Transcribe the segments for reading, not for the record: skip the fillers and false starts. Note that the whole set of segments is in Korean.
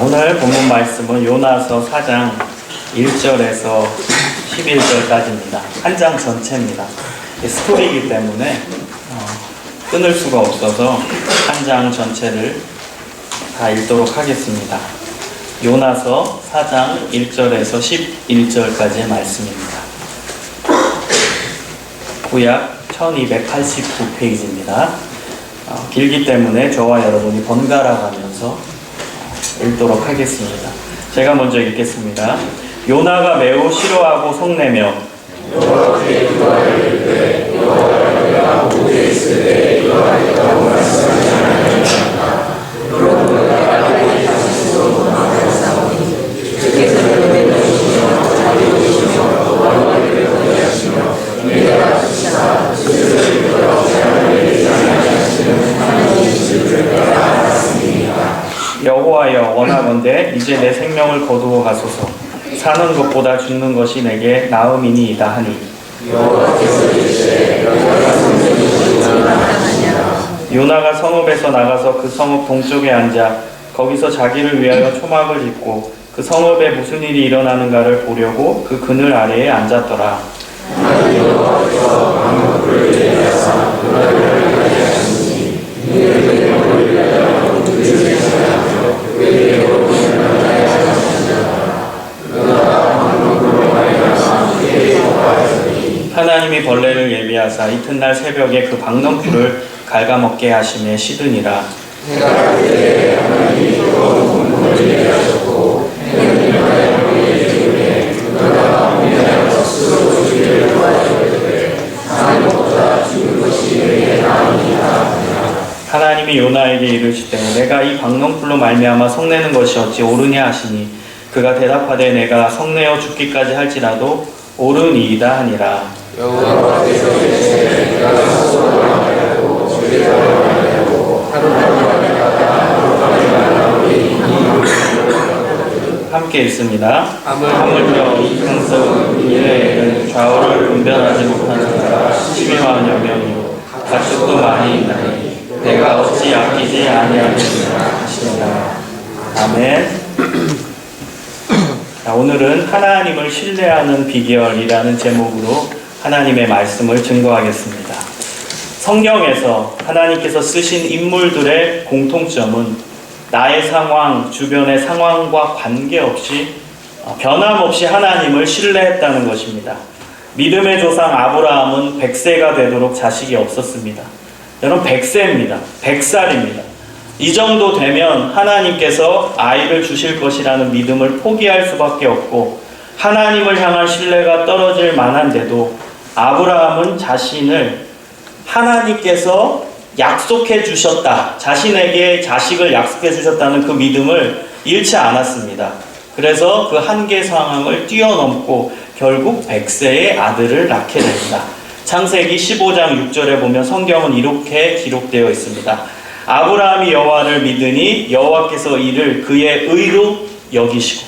오늘 본문 말씀은 요나서 4장 1절에서 11절까지입니다. 한 장 전체입니다. 스토리이기 때문에 끊을 수가 없어서 한 장 전체를 다 읽도록 하겠습니다. 요나서 4장 1절에서 11절까지의 말씀입니다. 구약 1289페이지입니다. 길기 때문에 저와 여러분이 번갈아 가면서 읽도록 하겠습니다. 제가 먼저 읽겠습니다. 요나가 매우 싫어하고 성내며 여호와께 기도하였을 때 여호와가 오게 있을 때 여호와께라고 말씀하지 않았느냐. 그러므로 내가 너희 자신으로 나아가사오니 주께서 너희를 주시며 자비를 주시며 너희를 건의하시며 내가 주시사 주를 돌아오게 하는 하나님의 하나님이시를 내가 알았습니다. 여호와여, 원하건대 이제 내 생명을 거두어 가소서. 사는 것보다 죽는 것이 내게 나음이니이다 하니 요나가 성읍에서 나가서 그 성읍 동쪽에 앉아 거기서 자기를 위하여 초막을 짓고 그 성읍에 무슨 일이 일어나는가를 보려고 그 그늘 아래에 앉았더라. 하나님이 벌레를 예비하사 이튿날 새벽에 그 박넝쿨을 갉아먹게 하심에 시드니라. 하나님이 요나에게 이르시되 내가 이 박넝쿨로 말미암아 성내는 것이 어찌 옳으냐 하시니 그가 대답하되 내가 성내어 죽기까지 할지라도 옳으니이다 하니라. 여호와께서 이르시되 내가 스스로 말하고 주의 말하고 함께 읽습니다. 하물며 이 강성은 이래에는 좌우를 분별하지 못하는 자가 12만여 명이요 가축도 많이 있나니 내가 어찌 아끼지 아니하겠느냐 하시니라. 아멘. 오늘은 하나님을 신뢰하는 비결이라는 제목으로 하나님의 말씀을 증거하겠습니다. 성경에서 하나님께서 쓰신 인물들의 공통점은 나의 상황, 주변의 상황과 관계없이 변함없이 하나님을 신뢰했다는 것입니다. 믿음의 조상 아브라함은 100세가 되도록 자식이 없었습니다. 여러분 100세입니다. 100살입니다. 이 정도 되면 하나님께서 아이를 주실 것이라는 믿음을 포기할 수밖에 없고 하나님을 향한 신뢰가 떨어질 만한데도 아브라함은 자신을 하나님께서 약속해 주셨다, 자신에게 자식을 약속해 주셨다는 그 믿음을 잃지 않았습니다. 그래서 그 한계 상황을 뛰어넘고 결국 100세의 아들을 낳게 됩니다. 창세기 15장 6절에 보면 성경은 이렇게 기록되어 있습니다. 아브라함이 여호와를 믿으니 여호와께서 이를 그의 의로 여기시고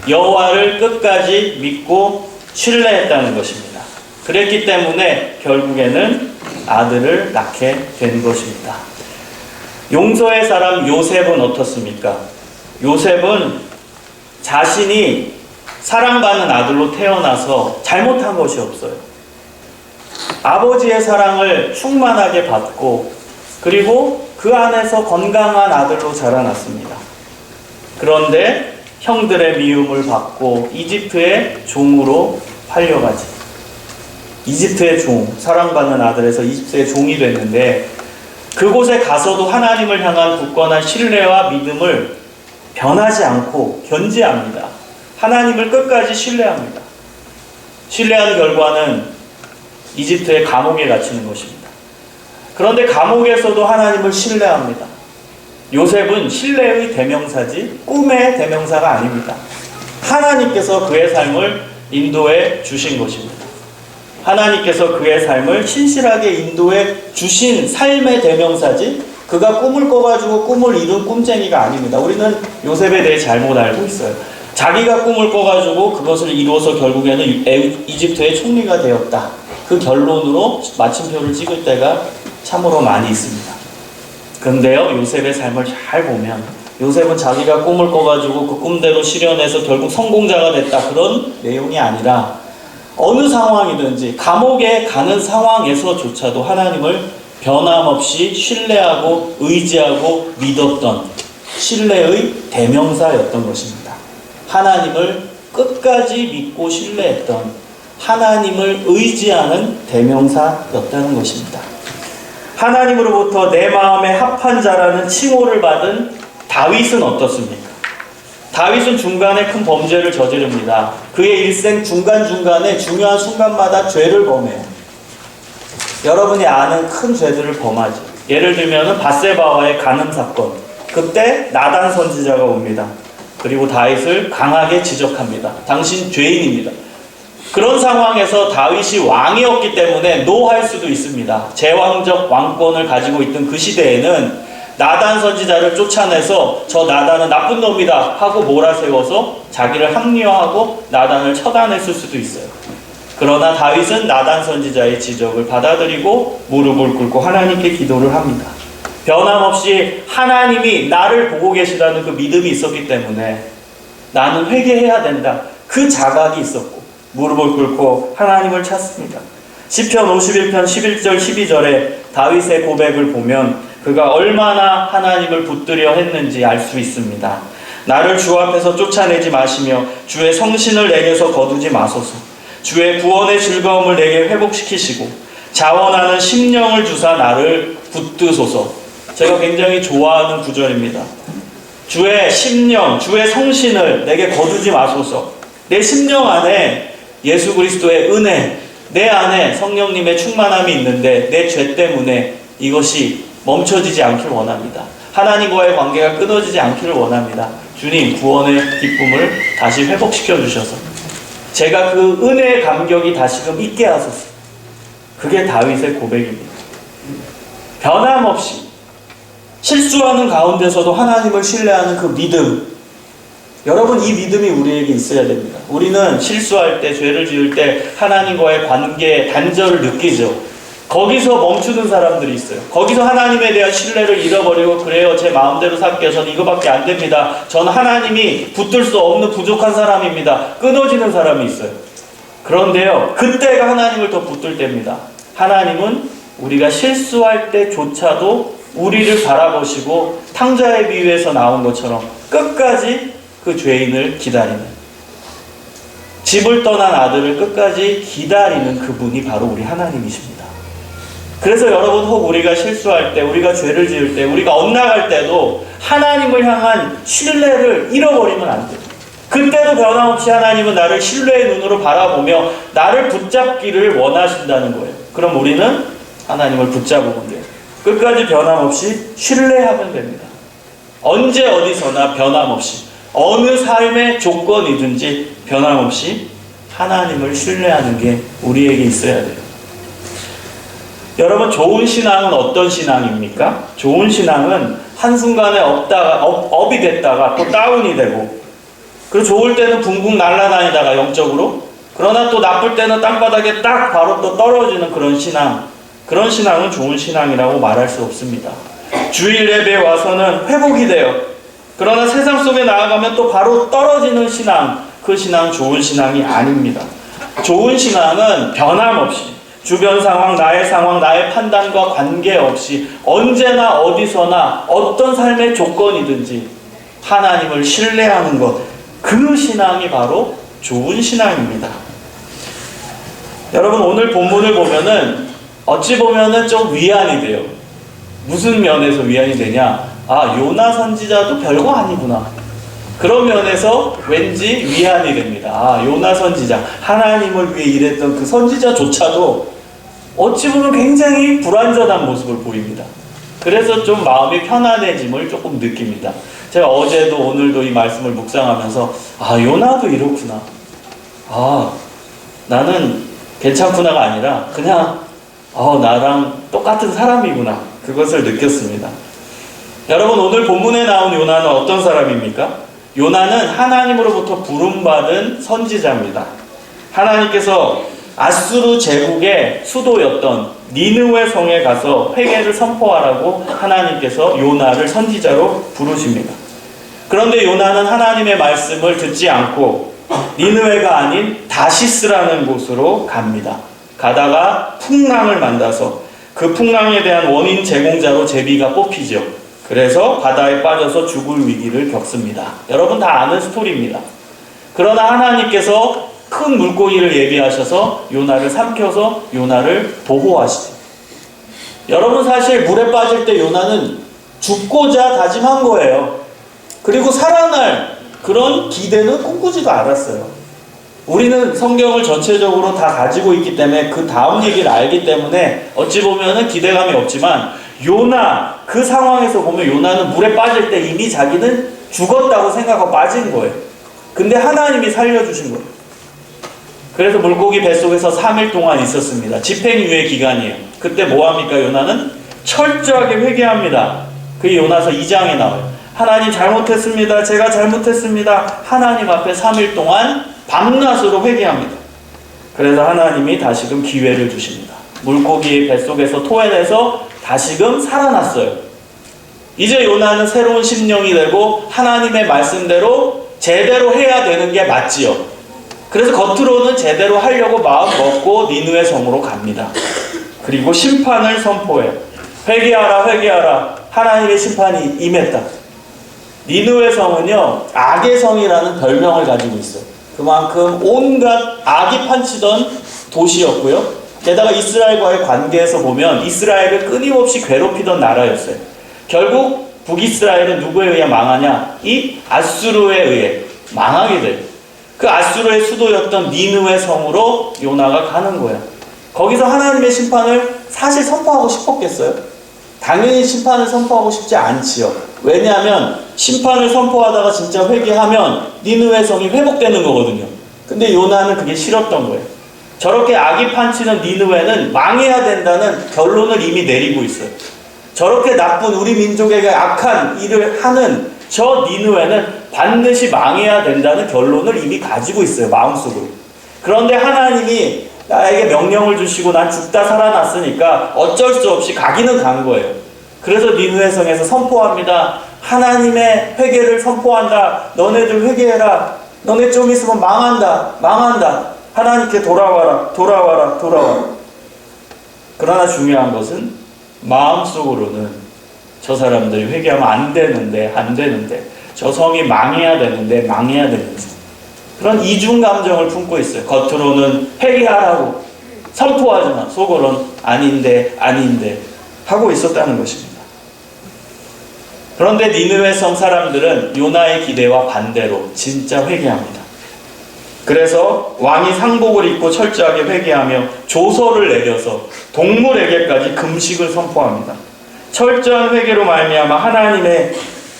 여호와를 끝까지 믿고 신뢰했다는 것입니다. 그랬기 때문에 결국에는 아들을 낳게 된 것입니다. 용서의 사람 요셉은 어떻습니까? 요셉은 자신이 사랑받는 아들로 태어나서 잘못한 것이 없어요. 아버지의 사랑을 충만하게 받고 그리고 그 안에서 건강한 아들로 자라났습니다. 그런데 형들의 미움을 받고 이집트의 종으로 팔려가지. 이집트의 종, 사랑받는 아들에서 이집트의 종이 됐는데 그곳에 가서도 하나님을 향한 굳건한 신뢰와 믿음을 변하지 않고 견지합니다. 하나님을 끝까지 신뢰합니다. 신뢰한 결과는 이집트의 감옥에 갇히는 것입니다. 그런데 감옥에서도 하나님을 신뢰합니다. 요셉은 신뢰의 대명사지 꿈의 대명사가 아닙니다. 하나님께서 그의 삶을 인도해 주신 것입니다. 하나님께서 그의 삶을 신실하게 인도해 주신 삶의 대명사지 그가 꿈을 꿔가지고 꿈을 이룬 꿈쟁이가 아닙니다. 우리는 요셉에 대해 잘못 알고 있어요. 자기가 꿈을 꿔가지고 그것을 이루어서 결국에는 이집트의 총리가 되었다. 그 결론으로 마침표를 찍을 때가 참으로 많이 있습니다. 그런데요, 요셉의 삶을 잘 보면 요셉은 자기가 꿈을 꿔가지고 그 꿈대로 실현해서 결국 성공자가 됐다, 그런 내용이 아니라 어느 상황이든지 감옥에 가는 상황에서조차도 하나님을 변함없이 신뢰하고 의지하고 믿었던 신뢰의 대명사였던 것입니다. 하나님을 끝까지 믿고 신뢰했던, 하나님을 의지하는 대명사였다는 것입니다. 하나님으로부터 내 마음에 합한 자라는 칭호를 받은 다윗은 어떻습니까? 다윗은 중간에 큰 범죄를 저지릅니다. 그의 일생 중간중간에 중요한 순간마다 죄를 범해요. 여러분이 아는 큰 죄들을 범하죠. 예를 들면 밧세바와의 간음 사건. 그때 나단 선지자가 옵니다. 그리고 다윗을 강하게 지적합니다. 당신 죄인입니다. 그런 상황에서 다윗이 왕이었기 때문에 노할 수도 있습니다. 제왕적 왕권을 가지고 있던 그 시대에는 나단 선지자를 쫓아내서 저 나단은 나쁜 놈이다 하고 몰아세워서 자기를 합리화하고 나단을 처단했을 수도 있어요. 그러나 다윗은 나단 선지자의 지적을 받아들이고 무릎을 꿇고 하나님께 기도를 합니다. 변함없이 하나님이 나를 보고 계시다는 그 믿음이 있었기 때문에 나는 회개해야 된다, 그 자각이 있었고 무릎을 꿇고 하나님을 찾습니다. 시편 51편 11절 12절에 다윗의 고백을 보면 그가 얼마나 하나님을 붙들려 했는지 알 수 있습니다. 나를 주 앞에서 쫓아내지 마시며 주의 성신을 내게서 거두지 마소서. 주의 구원의 즐거움을 내게 회복시키시고 자원하는 심령을 주사 나를 붙드소서. 제가 굉장히 좋아하는 구절입니다. 주의 심령, 주의 성신을 내게 거두지 마소서. 내 심령 안에 예수 그리스도의 은혜, 내 안에 성령님의 충만함이 있는데 내 죄 때문에 이것이 멈춰지지 않길 원합니다. 하나님과의 관계가 끊어지지 않기를 원합니다. 주님, 구원의 기쁨을 다시 회복시켜 주셔서 제가 그 은혜의 감격이 다시금 있게 하소서. 그게 다윗의 고백입니다. 변함없이 실수하는 가운데서도 하나님을 신뢰하는 그 믿음, 여러분, 이 믿음이 우리에게 있어야 됩니다. 우리는 실수할 때, 죄를 지을 때 하나님과의 관계의 단절을 느끼죠. 거기서 멈추는 사람들이 있어요. 거기서 하나님에 대한 신뢰를 잃어버리고, 그래요, 제 마음대로 살게요, 저는 이거밖에 안 됩니다, 저는 하나님이 붙들 수 없는 부족한 사람입니다, 끊어지는 사람이 있어요. 그런데요, 그때가 하나님을 더 붙들 때입니다. 하나님은 우리가 실수할 때조차도 우리를 바라보시고 탕자의 비유에서 나온 것처럼 끝까지 그 죄인을 기다리는, 집을 떠난 아들을 끝까지 기다리는 그분이 바로 우리 하나님이십니다. 그래서 여러분, 혹 우리가 실수할 때, 우리가 죄를 지을 때, 우리가 엇나갈 때도 하나님을 향한 신뢰를 잃어버리면 안 돼요. 그때도 변함없이 하나님은 나를 신뢰의 눈으로 바라보며 나를 붙잡기를 원하신다는 거예요. 그럼 우리는 하나님을 붙잡으면 돼요. 끝까지 변함없이 신뢰하면 됩니다. 언제 어디서나 변함없이, 어느 삶의 조건이든지 변함없이 하나님을 신뢰하는 게 우리에게 있어야 돼요. 여러분, 좋은 신앙은 어떤 신앙입니까? 좋은 신앙은 한순간에 업이 됐다가 또 다운이 되고, 그리고 좋을 때는 붕붕 날아다니다가 영적으로, 그러나 또 나쁠 때는 땅바닥에 딱 바로 또 떨어지는 그런 신앙, 그런 신앙은 좋은 신앙이라고 말할 수 없습니다. 주일 예배에 와서는 회복이 돼요. 그러나 세상 속에 나아가면 또 바로 떨어지는 신앙, 그 신앙은 좋은 신앙이 아닙니다. 좋은 신앙은 변함없이 주변 상황, 나의 판단과 관계없이 언제나 어디서나 어떤 삶의 조건이든지 하나님을 신뢰하는 것, 그 신앙이 바로 좋은 신앙입니다. 여러분, 오늘 본문을 보면은 어찌 보면은 좀 위안이 돼요. 무슨 면에서 위안이 되냐? 아, 요나 선지자도 별거 아니구나. 그런 면에서 왠지 위안이 됩니다. 아, 요나 선지자, 하나님을 위해 일했던 그 선지자조차도 어찌 보면 굉장히 불완전한 모습을 보입니다. 그래서 좀 마음이 편안해짐을 조금 느낍니다. 제가 어제도 오늘도 이 말씀을 묵상하면서 아, 요나도 이렇구나. 아, 나는 괜찮구나가 아니라 그냥 나랑 똑같은 사람이구나, 그것을 느꼈습니다. 여러분, 오늘 본문에 나온 요나는 어떤 사람입니까? 요나는 하나님으로부터 부름받은 선지자입니다. 하나님께서 아수르 제국의 수도였던 니느웨 성에 가서 회개를 선포하라고 하나님께서 요나를 선지자로 부르십니다. 그런데 요나는 하나님의 말씀을 듣지 않고 니느웨가 아닌 다시스라는 곳으로 갑니다. 가다가 풍랑을 만나서 그 풍랑에 대한 원인 제공자로 제비가 뽑히죠. 그래서 바다에 빠져서 죽을 위기를 겪습니다. 여러분 다 아는 스토리입니다. 그러나 하나님께서 큰 물고기를 예비하셔서 요나를 삼켜서 요나를 보호하시죠. 여러분 사실 물에 빠질 때 요나는 죽고자 다짐한 거예요. 그리고 살아날 그런 기대는 꿈꾸지도 않았어요. 우리는 성경을 전체적으로 다 가지고 있기 때문에 그 다음 얘기를 알기 때문에 어찌 보면은 기대감이 없지만 요나 그 상황에서 보면 요나는 물에 빠질 때 이미 자기는 죽었다고 생각하고 빠진 거예요. 근데 하나님이 살려주신 거예요. 그래서 물고기 뱃속에서 3일 동안 있었습니다. 집행유예 기간이에요. 그때 뭐합니까? 요나는 철저하게 회개합니다. 그게 요나서 2장에 나와요. 하나님 잘못했습니다. 제가 잘못했습니다. 하나님 앞에 3일 동안 밤낮으로 회개합니다. 그래서 하나님이 다시금 기회를 주십니다. 물고기의 뱃속에서 토해내서 다시금 살아났어요. 이제 요나는 새로운 심령이 되고 하나님의 말씀대로 제대로 해야 되는 게 맞지요. 그래서 겉으로는 제대로 하려고 마음 먹고 니느웨 성으로 갑니다. 그리고 심판을 선포해요. 회개하라 회개하라, 하나님의 심판이 임했다. 니느웨 성은요 악의 성이라는 별명을 가지고 있어요. 그만큼 온갖 악이 판치던 도시였고요. 게다가 이스라엘과의 관계에서 보면 이스라엘을 끊임없이 괴롭히던 나라였어요. 결국 북이스라엘은 누구에 의해 망하냐? 이 아수르에 의해 망하게 돼요. 그 아수르의 수도였던 니느웨 성으로 요나가 가는 거예요. 거기서 하나님의 심판을 사실 선포하고 싶었겠어요? 당연히 심판을 선포하고 싶지 않지요. 왜냐하면 심판을 선포하다가 진짜 회개하면 니느웨 성이 회복되는 거거든요. 근데 요나는 그게 싫었던 거예요. 저렇게 악이 판치는 니느웨는 망해야 된다는 결론을 이미 내리고 있어요. 저렇게 나쁜 우리 민족에게 악한 일을 하는 저 니느웨는 반드시 망해야 된다는 결론을 이미 가지고 있어요. 마음속으로. 그런데 하나님이 나에게 명령을 주시고 난 죽다 살아났으니까 어쩔 수 없이 가기는 간 거예요. 그래서 니느웨 성에서 선포합니다. 하나님의 회개를 선포한다. 너네들 회개해라. 너네 좀 있으면 망한다. 망한다. 하나님께 돌아와라. 돌아와라. 돌아와라. 그러나 중요한 것은 마음속으로는 저 사람들이 회개하면 안 되는데 저 성이 망해야 되는데 그런 이중 감정을 품고 있어요. 겉으로는 회개하라고 선포하지만 속으로는 아닌데 하고 있었다는 것입니다. 그런데 니느웨 성 사람들은 요나의 기대와 반대로 진짜 회개합니다. 그래서 왕이 상복을 입고 철저하게 회개하며 조서를 내려서 동물에게까지 금식을 선포합니다. 철저한 회개로 말미암아 하나님의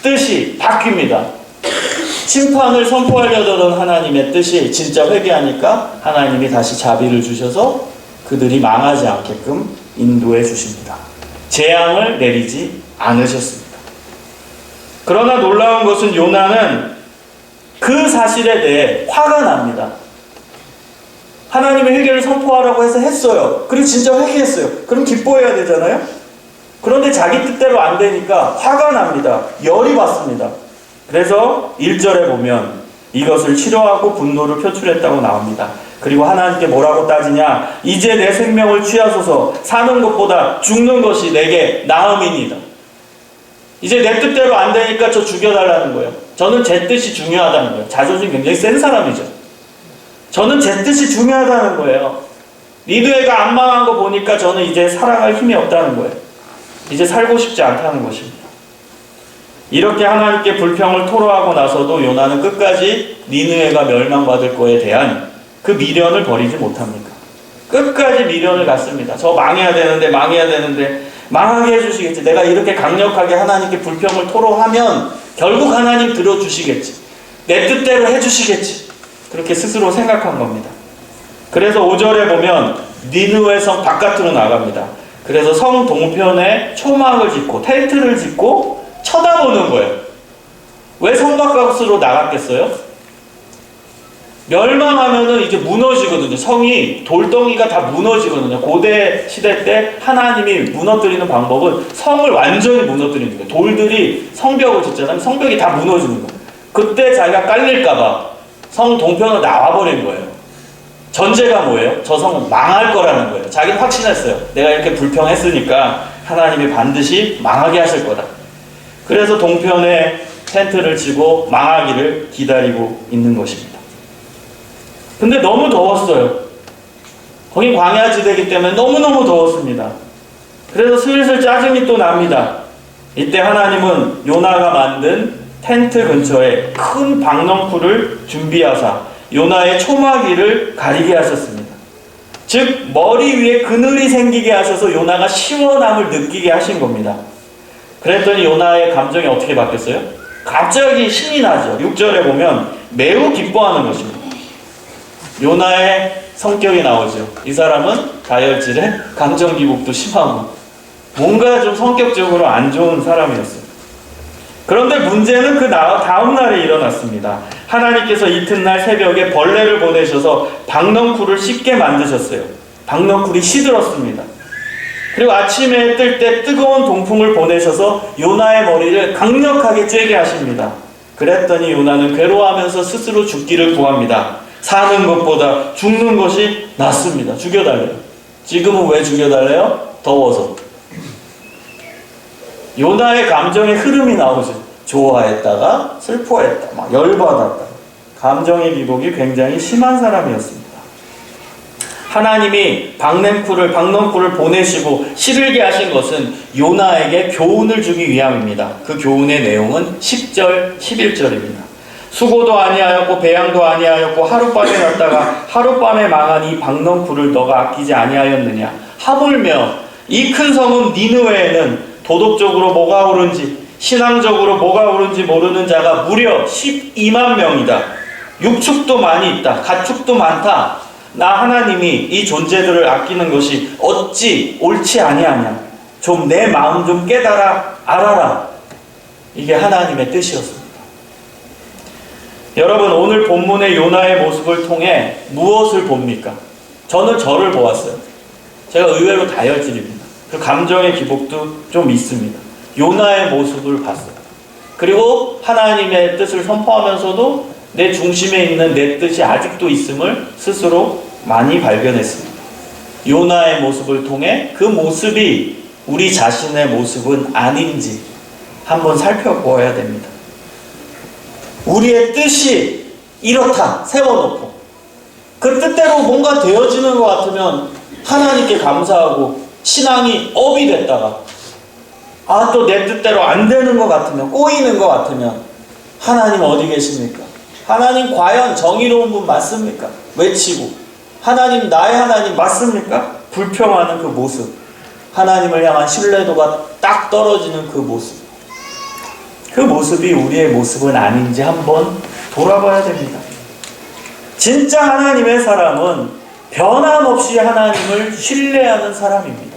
뜻이 바뀝니다. 심판을 선포하려던 하나님의 뜻이 진짜 회개하니까 하나님이 다시 자비를 주셔서 그들이 망하지 않게끔 인도해 주십니다. 재앙을 내리지 않으셨습니다. 그러나 놀라운 것은 요나는 그 사실에 대해 화가 납니다. 하나님의 회개를 선포하라고 해서 했어요. 그리고 진짜 회개했어요. 그럼 기뻐해야 되잖아요. 그런데 자기 뜻대로 안 되니까 화가 납니다. 열이 받습니다. 그래서 1절에 보면 이것을 싫어하고 분노를 표출했다고 나옵니다. 그리고 하나님께 뭐라고 따지냐? 이제 내 생명을 취하소서. 사는 것보다 죽는 것이 내게 나음이니이다. 이제 내 뜻대로 안 되니까 저 죽여달라는 거예요. 저는 제 뜻이 중요하다는 거예요. 자존심 굉장히 센 사람이죠. 저는 제 뜻이 중요하다는 거예요. 니느웨가 안 망한 거 보니까 저는 이제 살아갈 힘이 없다는 거예요. 이제 살고 싶지 않다는 것입니다. 이렇게 하나님께 불평을 토로하고 나서도 요나는 끝까지 니느웨가 멸망받을 거에 대한 그 미련을 버리지 못합니까? 끝까지 미련을 갖습니다. 저 망해야 되는데 망하게 해주시겠지. 내가 이렇게 강력하게 하나님께 불평을 토로하면 결국 하나님 들어주시겠지. 내 뜻대로 해주시겠지. 그렇게 스스로 생각한 겁니다. 그래서 5절에 보면 니느웨 성 바깥으로 나갑니다. 그래서 성 동편에 초막을 짓고 텐트를 짓고 쳐다보는 거예요. 왜 성 바깥으로 나갔겠어요? 멸망하면은 이제 무너지거든요. 성이 돌덩이가 다 무너지거든요. 고대 시대 때 하나님이 무너뜨리는 방법은 성을 완전히 무너뜨리는 거예요. 돌들이 성벽을 짓잖아요. 성벽이 다 무너지는 거예요. 그때 자기가 깔릴까봐 성 동편으로 나와버린 거예요. 전제가 뭐예요? 저 성 망할 거라는 거예요. 자기는 확신했어요. 내가 이렇게 불평했으니까 하나님이 반드시 망하게 하실 거다. 그래서 동편에 텐트를 치고 망하기를 기다리고 있는 것입니다. 근데 너무 더웠어요. 거긴 광야지대이기 때문에 너무너무 더웠습니다. 그래서 슬슬 짜증이 또 납니다. 이때 하나님은 요나가 만든 텐트 근처에 큰 박넝쿨을 준비하사 요나의 초마귀를 가리게 하셨습니다. 즉 머리 위에 그늘이 생기게 하셔서 요나가 시원함을 느끼게 하신 겁니다. 그랬더니 요나의 감정이 어떻게 바뀌었어요? 갑자기 신이 나죠. 6절에 보면 매우 기뻐하는 것입니다. 요나의 성격이 나오죠. 이 사람은 다혈질에 감정 기복도 심하고 뭔가 좀 성격적으로 안 좋은 사람이었어요. 그런데 문제는 그 다음 날에 일어났습니다. 하나님께서 이튿날 새벽에 벌레를 보내셔서 박넝쿨을 씻게 만드셨어요. 박넝쿨이 시들었습니다. 그리고 아침에 뜰 때 뜨거운 동풍을 보내셔서 요나의 머리를 강력하게 쬐게 하십니다. 그랬더니 요나는 괴로워하면서 스스로 죽기를 구합니다. 사는 것보다 죽는 것이 낫습니다. 죽여달래요. 지금은 왜 죽여달래요? 더워서. 요나의 감정의 흐름이 나오죠. 좋아했다가 슬퍼했다, 막 열받았다. 감정의 기복이 굉장히 심한 사람이었습니다. 하나님이 박넝쿨을 보내시고 시들게 하신 것은 요나에게 교훈을 주기 위함입니다. 그 교훈의 내용은 10절, 11절입니다. 수고도 아니하였고 배양도 아니하였고 하룻밤에 났다가 하룻밤에 망한 이 박넝쿨을 너가 아끼지 아니하였느냐. 하물며 이 큰 성은 니느웨에는 도덕적으로 뭐가 옳은지 신앙적으로 뭐가 옳은지 모르는 자가 무려 12만 명이다. 육축도 많이 있다. 가축도 많다. 나 하나님이 이 존재들을 아끼는 것이 어찌 옳지 아니하냐. 좀 내 마음 좀 깨달아 알아라. 이게 하나님의 뜻이었습니다. 여러분 오늘 본문의 요나의 모습을 통해 무엇을 봅니까? 저는 저를 보았어요. 제가 의외로 다혈질입니다. 그 감정의 기복도 좀 있습니다. 요나의 모습을 봤어요. 그리고 하나님의 뜻을 선포하면서도 내 중심에 있는 내 뜻이 아직도 있음을 스스로 많이 발견했습니다. 요나의 모습을 통해 그 모습이 우리 자신의 모습은 아닌지 한번 살펴보아야 됩니다. 우리의 뜻이 이렇다 세워놓고 그 뜻대로 뭔가 되어지는 것 같으면 하나님께 감사하고 신앙이 업이 됐다가 또 내 뜻대로 안 되는 것 같으면 꼬이는 것 같으면 하나님 어디 계십니까? 하나님 과연 정의로운 분 맞습니까? 외치고 하나님 나의 하나님 맞습니까? 불평하는 그 모습, 하나님을 향한 신뢰도가 딱 떨어지는 그 모습, 그 모습이 우리의 모습은 아닌지 한번 돌아봐야 됩니다. 진짜 하나님의 사람은 변함없이 하나님을 신뢰하는 사람입니다.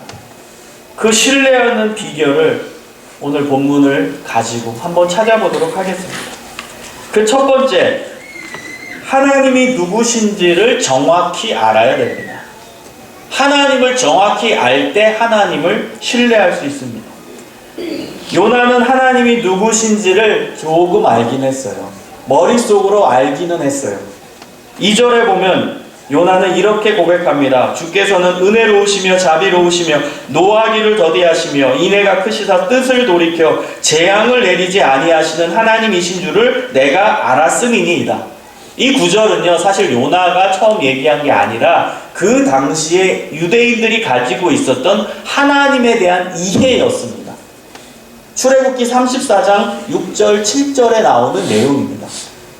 그 신뢰하는 비결을 오늘 본문을 가지고 한번 찾아보도록 하겠습니다. 그 첫 번째, 하나님이 누구신지를 정확히 알아야 됩니다. 하나님을 정확히 알 때 하나님을 신뢰할 수 있습니다. 요나는 하나님이 누구신지를 조금 알긴 했어요. 머릿속으로 알기는 했어요. 2절에 보면 요나는 이렇게 고백합니다. 주께서는 은혜로우시며 자비로우시며 노하기를 더디하시며 인애가 크시사 뜻을 돌이켜 재앙을 내리지 아니하시는 하나님이신 줄을 내가 알았음이니이다. 이 구절은요, 사실 요나가 처음 얘기한 게 아니라 그 당시에 유대인들이 가지고 있었던 하나님에 대한 이해였습니다. 출애굽기 34장 6절 7절에 나오는 내용입니다.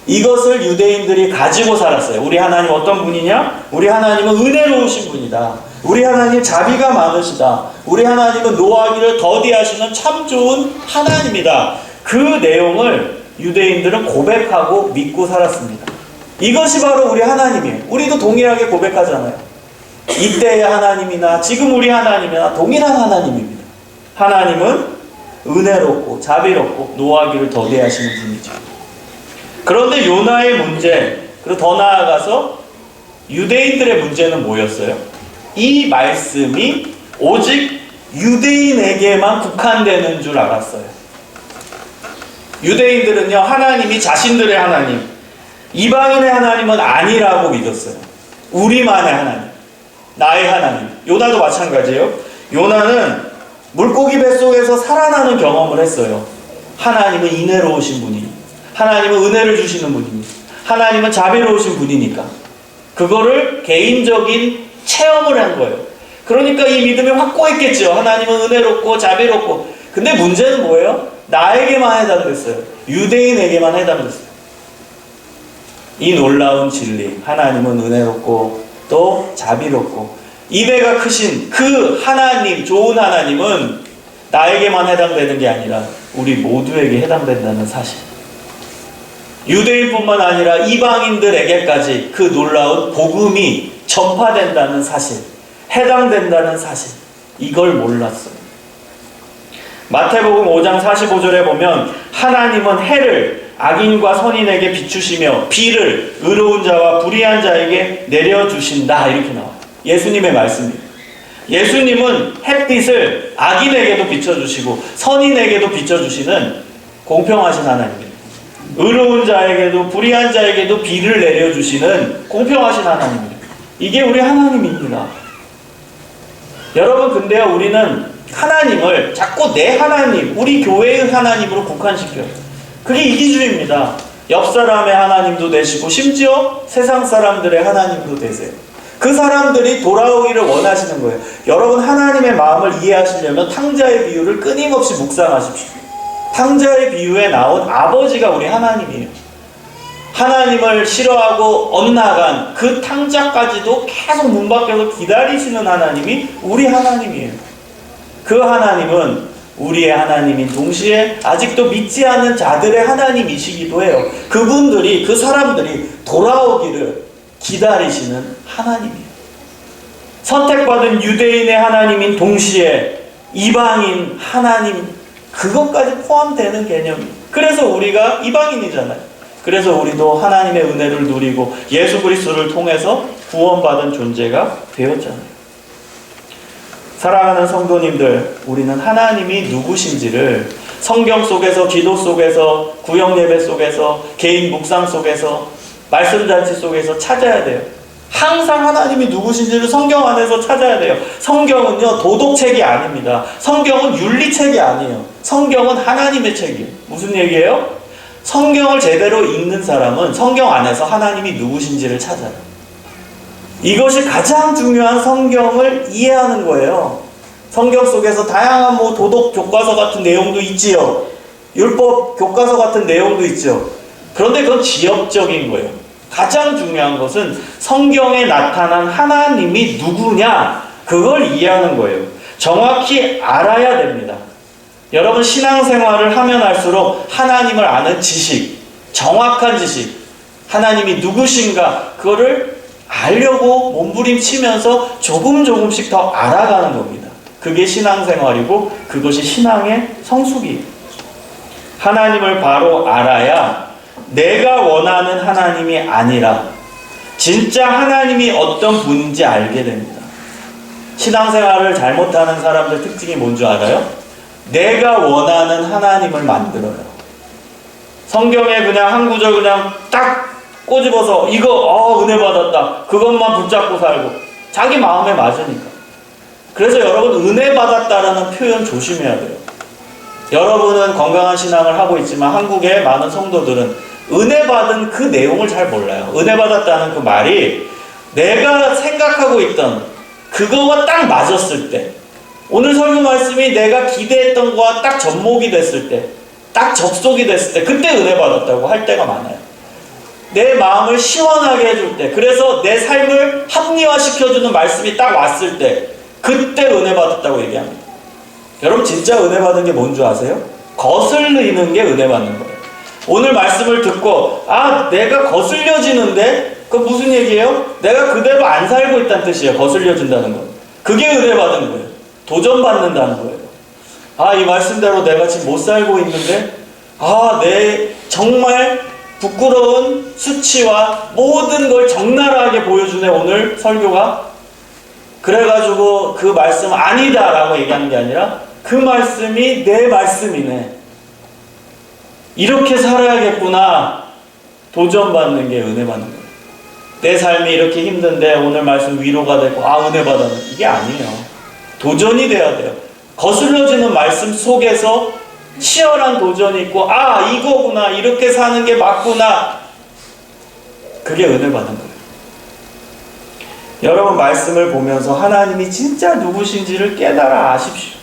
이것을 유대인들이 가지고 살았어요. 우리 하나님 어떤 분이냐? 우리 하나님은 은혜로우신 분이다. 우리 하나님 자비가 많으시다. 우리 하나님은 노하기를 더디하시는 참 좋은 하나님이다. 그 내용을 유대인들은 고백하고 믿고 살았습니다. 이것이 바로 우리 하나님이에요. 우리도 동일하게 고백하잖아요. 이때의 하나님이나 지금 우리 하나님이나 동일한 하나님입니다. 하나님은 은혜롭고 자비롭고 노하기를 더디하시는 분이죠. 그런데 요나의 문제, 그리고 더 나아가서 유대인들의 문제는 뭐였어요? 이 말씀이 오직 유대인에게만 국한되는 줄 알았어요. 유대인들은요, 하나님이 자신들의 하나님, 이방인의 하나님은 아니라고 믿었어요. 우리만의 하나님, 나의 하나님. 요나도 마찬가지예요. 요나는 물고기 뱃속에서 살아나는 경험을 했어요. 하나님은 인애로우신 분이, 하나님은 은혜를 주시는 분이, 하나님은 자비로우신 분이니까 그거를 개인적인 체험을 한 거예요. 그러니까 이 믿음이 확고했겠죠. 하나님은 은혜롭고 자비롭고. 근데 문제는 뭐예요? 나에게만 해당됐어요. 유대인에게만 해당됐어요. 이 놀라운 진리, 하나님은 은혜롭고 또 자비롭고 이배가 크신 그 하나님, 좋은 하나님은 나에게만 해당되는 게 아니라 우리 모두에게 해당된다는 사실. 유대인뿐만 아니라 이방인들에게까지 그 놀라운 복음이 전파된다는 사실, 해당된다는 사실, 이걸 몰랐어요. 마태복음 5장 45절에 보면 하나님은 해를 악인과 선인에게 비추시며 비를 의로운 자와 불의한 자에게 내려주신다, 이렇게 나와요. 예수님의 말씀입니다. 예수님은 햇빛을 악인에게도 비춰주시고 선인에게도 비춰주시는 공평하신 하나님입니다. 의로운 자에게도 불의한 자에게도 비를 내려주시는 공평하신 하나님입니다. 이게 우리 하나님입니다. 여러분, 근데요, 우리는 하나님을 자꾸 내 하나님, 우리 교회의 하나님으로 국한시켜요. 그게 이기주의입니다. 옆 사람의 하나님도 되시고 심지어 세상 사람들의 하나님도 되세요. 그 사람들이 돌아오기를 원하시는 거예요. 여러분, 하나님의 마음을 이해하시려면 탕자의 비유를 끊임없이 묵상하십시오. 탕자의 비유에 나온 아버지가 우리 하나님이에요. 하나님을 싫어하고 엇나간 그 탕자까지도 계속 문 밖에서 기다리시는 하나님이 우리 하나님이에요. 그 하나님은 우리의 하나님인 동시에 아직도 믿지 않는 자들의 하나님이시기도 해요. 그분들이, 그 사람들이 돌아오기를 기다리시는 하나님이에요. 선택받은 유대인의 하나님인 동시에 이방인 하나님, 그것까지 포함되는 개념이에요. 그래서 우리가 이방인이잖아요. 그래서 우리도 하나님의 은혜를 누리고 예수 그리스도를 통해서 구원받은 존재가 되었잖아요. 사랑하는 성도님들, 우리는 하나님이 누구신지를 성경 속에서, 기도 속에서, 구역 예배 속에서, 개인 묵상 속에서, 말씀잔치 속에서 찾아야 돼요. 항상 하나님이 누구신지를 성경 안에서 찾아야 돼요. 성경은요, 도덕책이 아닙니다. 성경은 윤리책이 아니에요. 성경은 하나님의 책이에요. 무슨 얘기예요? 성경을 제대로 읽는 사람은 성경 안에서 하나님이 누구신지를 찾아요. 이것이 가장 중요한 성경을 이해하는 거예요. 성경 속에서 다양한 도덕 교과서 같은 내용도 있지요. 율법 교과서 같은 내용도 있죠. 그런데 그건 지역적인 거예요. 가장 중요한 것은 성경에 나타난 하나님이 누구냐, 그걸 이해하는 거예요. 정확히 알아야 됩니다. 여러분, 신앙생활을 하면 할수록 하나님을 아는 지식, 정확한 지식, 하나님이 누구신가, 그거를 알려고 몸부림치면서 조금씩 더 알아가는 겁니다. 그게 신앙생활이고 그것이 신앙의 성숙이에요. 하나님을 바로 알아야 내가 원하는 하나님이 아니라 진짜 하나님이 어떤 분인지 알게 됩니다. 신앙생활을 잘못하는 사람들 특징이 뭔지 알아요? 내가 원하는 하나님을 만들어요. 성경에 그냥 한 구절 그냥 딱 꼬집어서 이거 은혜 받았다, 그것만 붙잡고 살고 자기 마음에 맞으니까. 그래서 여러분, 은혜 받았다라는 표현 조심해야 돼요. 여러분은 건강한 신앙을 하고 있지만 한국의 많은 성도들은 은혜 받은 그 내용을 잘 몰라요. 은혜 받았다는 그 말이 내가 생각하고 있던 그거와 딱 맞았을 때, 오늘 설교 말씀이 내가 기대했던 거와 딱 접목이 됐을 때, 딱 접속이 됐을 때, 그때 은혜 받았다고 할 때가 많아요. 내 마음을 시원하게 해줄 때, 그래서 내 삶을 합리화시켜주는 말씀이 딱 왔을 때, 그때 은혜 받았다고 얘기합니다. 여러분, 진짜 은혜 받은 게 뭔 줄 아세요? 거슬리는 게 은혜 받는 거예요. 오늘 말씀을 듣고 내가 거슬려지는데, 그건 무슨 얘기예요? 내가 그대로 안 살고 있다는 뜻이에요. 거슬려진다는 건. 그게 은혜 받은 거예요. 도전받는다는 거예요. 이 말씀대로 내가 지금 못 살고 있는데, 내 정말 부끄러운 수치와 모든 걸 적나라하게 보여주네, 오늘 설교가. 그래가지고 그 말씀 아니다 라고 얘기하는 게 아니라 그 말씀이 내 말씀이네. 이렇게 살아야겠구나. 도전받는 게 은혜 받는 거예요. 내 삶이 이렇게 힘든데 오늘 말씀 위로가 되고 은혜 받았네. 이게 아니에요. 도전이 돼야 돼요. 거슬러지는 말씀 속에서 치열한 도전이 있고 이거구나. 이렇게 사는 게 맞구나. 그게 은혜 받는 거예요. 여러분 말씀을 보면서 하나님이 진짜 누구신지를 깨달아 아십시오.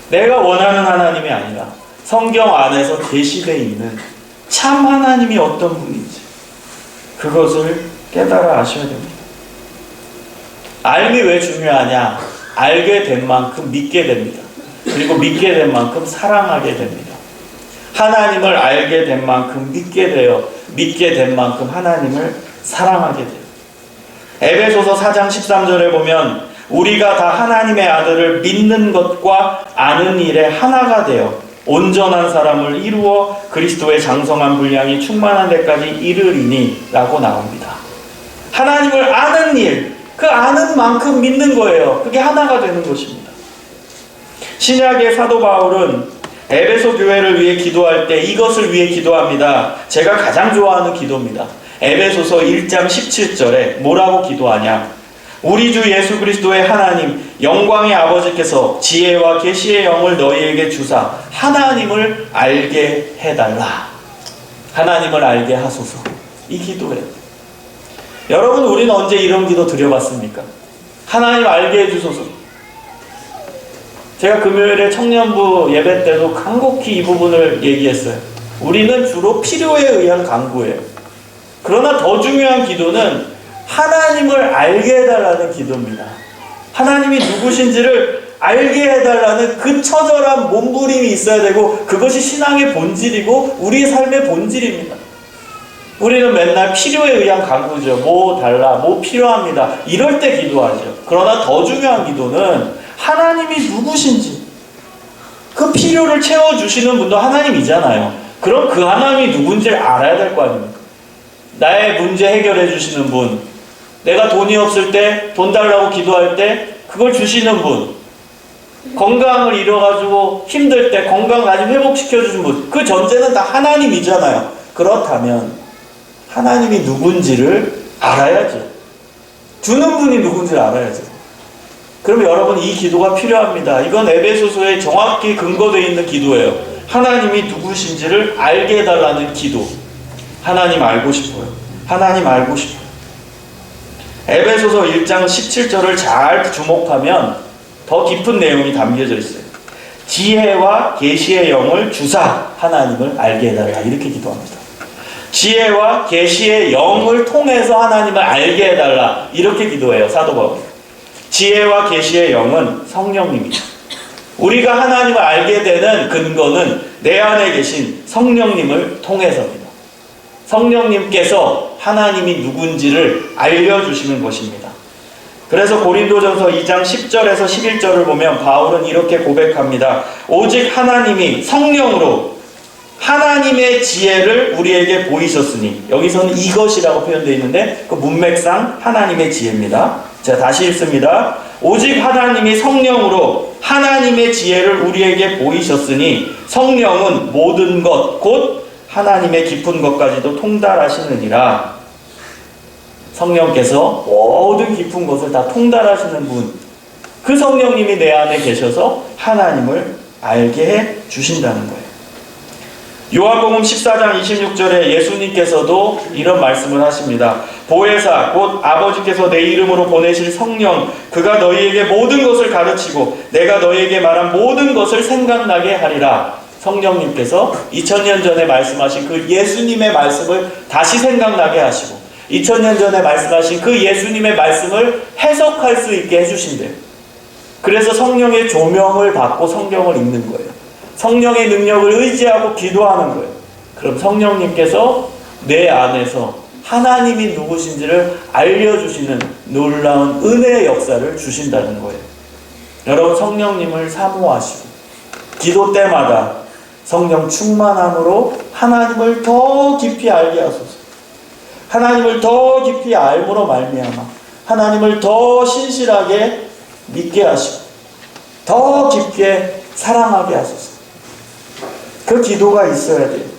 내가 원하는 하나님이 아니라 성경 안에서 계시되어 있는 참 하나님이 어떤 분인지 그것을 깨달아 아셔야 됩니다. 알미 왜 중요하냐? 알게 된 만큼 믿게 됩니다. 그리고 믿게 된 만큼 사랑하게 됩니다. 하나님을 알게 된 만큼 믿게 되어 믿게 된 만큼 하나님을 사랑하게 돼요. 에베소서 4장 13절에 보면 우리가 다 하나님의 아들을 믿는 것과 아는 일에 하나가 되어 온전한 사람을 이루어 그리스도의 장성한 분량이 충만한 데까지 이르리니 라고 나옵니다. 하나님을 아는 일, 그 아는 만큼 믿는 거예요. 그게 하나가 되는 것입니다. 신약의 사도 바울은 에베소 교회를 위해 기도할 때 이것을 위해 기도합니다. 제가 가장 좋아하는 기도입니다. 에베소서 1장 17절에 뭐라고 기도하냐? 우리 주 예수 그리스도의 하나님 영광의 아버지께서 지혜와 계시의 영을 너희에게 주사 하나님을 알게 해달라. 하나님을 알게 하소서. 이 기도예요. 여러분 우리는 언제 이런 기도 드려봤습니까? 하나님 알게 해주소서. 제가 금요일에 청년부 예배 때도 간곡히 이 부분을 얘기했어요. 우리는 주로 필요에 의한 간구예요. 그러나 더 중요한 기도는 하나님을 알게 해달라는 기도입니다. 하나님이 누구신지를 알게 해달라는 그 처절한 몸부림이 있어야 되고 그것이 신앙의 본질이고 우리의 삶의 본질입니다. 우리는 맨날 필요에 의한 간구죠. 뭐 달라, 뭐 필요합니다. 이럴 때 기도하죠. 그러나 더 중요한 기도는 하나님이 누구신지 그 필요를 채워주시는 분도 하나님이잖아요. 그럼 그 하나님이 누군지를 알아야 될 거 아닙니까? 나의 문제 해결해 주시는 분, 내가 돈이 없을 때 돈 달라고 기도할 때 그걸 주시는 분, 건강을 잃어가지고 힘들 때 건강 다시 회복시켜 주신 분, 그 전제는 다 하나님이잖아요. 그렇다면 하나님이 누군지를 알아야죠. 주는 분이 누군지를 알아야죠. 그럼 여러분 이 기도가 필요합니다. 이건 에베소서에 정확히 근거되어 있는 기도예요. 하나님이 누구신지를 알게 해달라는 기도. 하나님 알고 싶어요. 하나님 알고 싶어요. 에베소서 1장 17절을 잘 주목하면 더 깊은 내용이 담겨져 있어요. 지혜와 계시의 영을 주사 하나님을 알게 해달라. 이렇게 기도합니다. 지혜와 계시의 영을 통해서 하나님을 알게 해달라. 이렇게 기도해요. 사도 바울이. 지혜와 계시의 영은 성령님이죠. 우리가 하나님을 알게 되는 근거는 내 안에 계신 성령님을 통해서입니다. 성령님께서 하나님이 누군지를 알려주시는 것입니다. 그래서 고린도전서 2장 10절에서 11절을 보면 바울은 이렇게 고백합니다. 오직 하나님이 성령으로 하나님의 지혜를 우리에게 보이셨으니, 여기서는 이것이라고 표현되어 있는데 그 문맥상 하나님의 지혜입니다. 제가 다시 읽습니다. 오직 하나님이 성령으로 하나님의 지혜를 우리에게 보이셨으니 성령은 모든 것 곧 하나님의 깊은 것까지도 통달하시느니라. 성령께서 모든 깊은 것을 다 통달하시는 분, 그 성령님이 내 안에 계셔서 하나님을 알게 해 주신다는 거예요. 요한복음 14장 26절에 예수님께서도 이런 말씀을 하십니다. 보혜사 곧 아버지께서 내 이름으로 보내실 성령, 그가 너희에게 모든 것을 가르치고 내가 너희에게 말한 모든 것을 생각나게 하리라. 성령님께서 2000년 전에 말씀하신 그 예수님의 말씀을 다시 생각나게 하시고 2000년 전에 말씀하신 그 예수님의 말씀을 해석할 수 있게 해주신대요. 그래서 성령의 조명을 받고 성경을 읽는 거예요. 성령의 능력을 의지하고 기도하는 거예요. 그럼 성령님께서 내 안에서 하나님이 누구신지를 알려주시는 놀라운 은혜의 역사를 주신다는 거예요. 여러분 성령님을 사모하시고 기도 때마다 성령 충만함으로 하나님을 더 깊이 알게 하소서. 하나님을 더 깊이 알므로 말미암아 하나님을 더 신실하게 믿게 하시고 더 깊게 사랑하게 하소서. 그 기도가 있어야 돼요.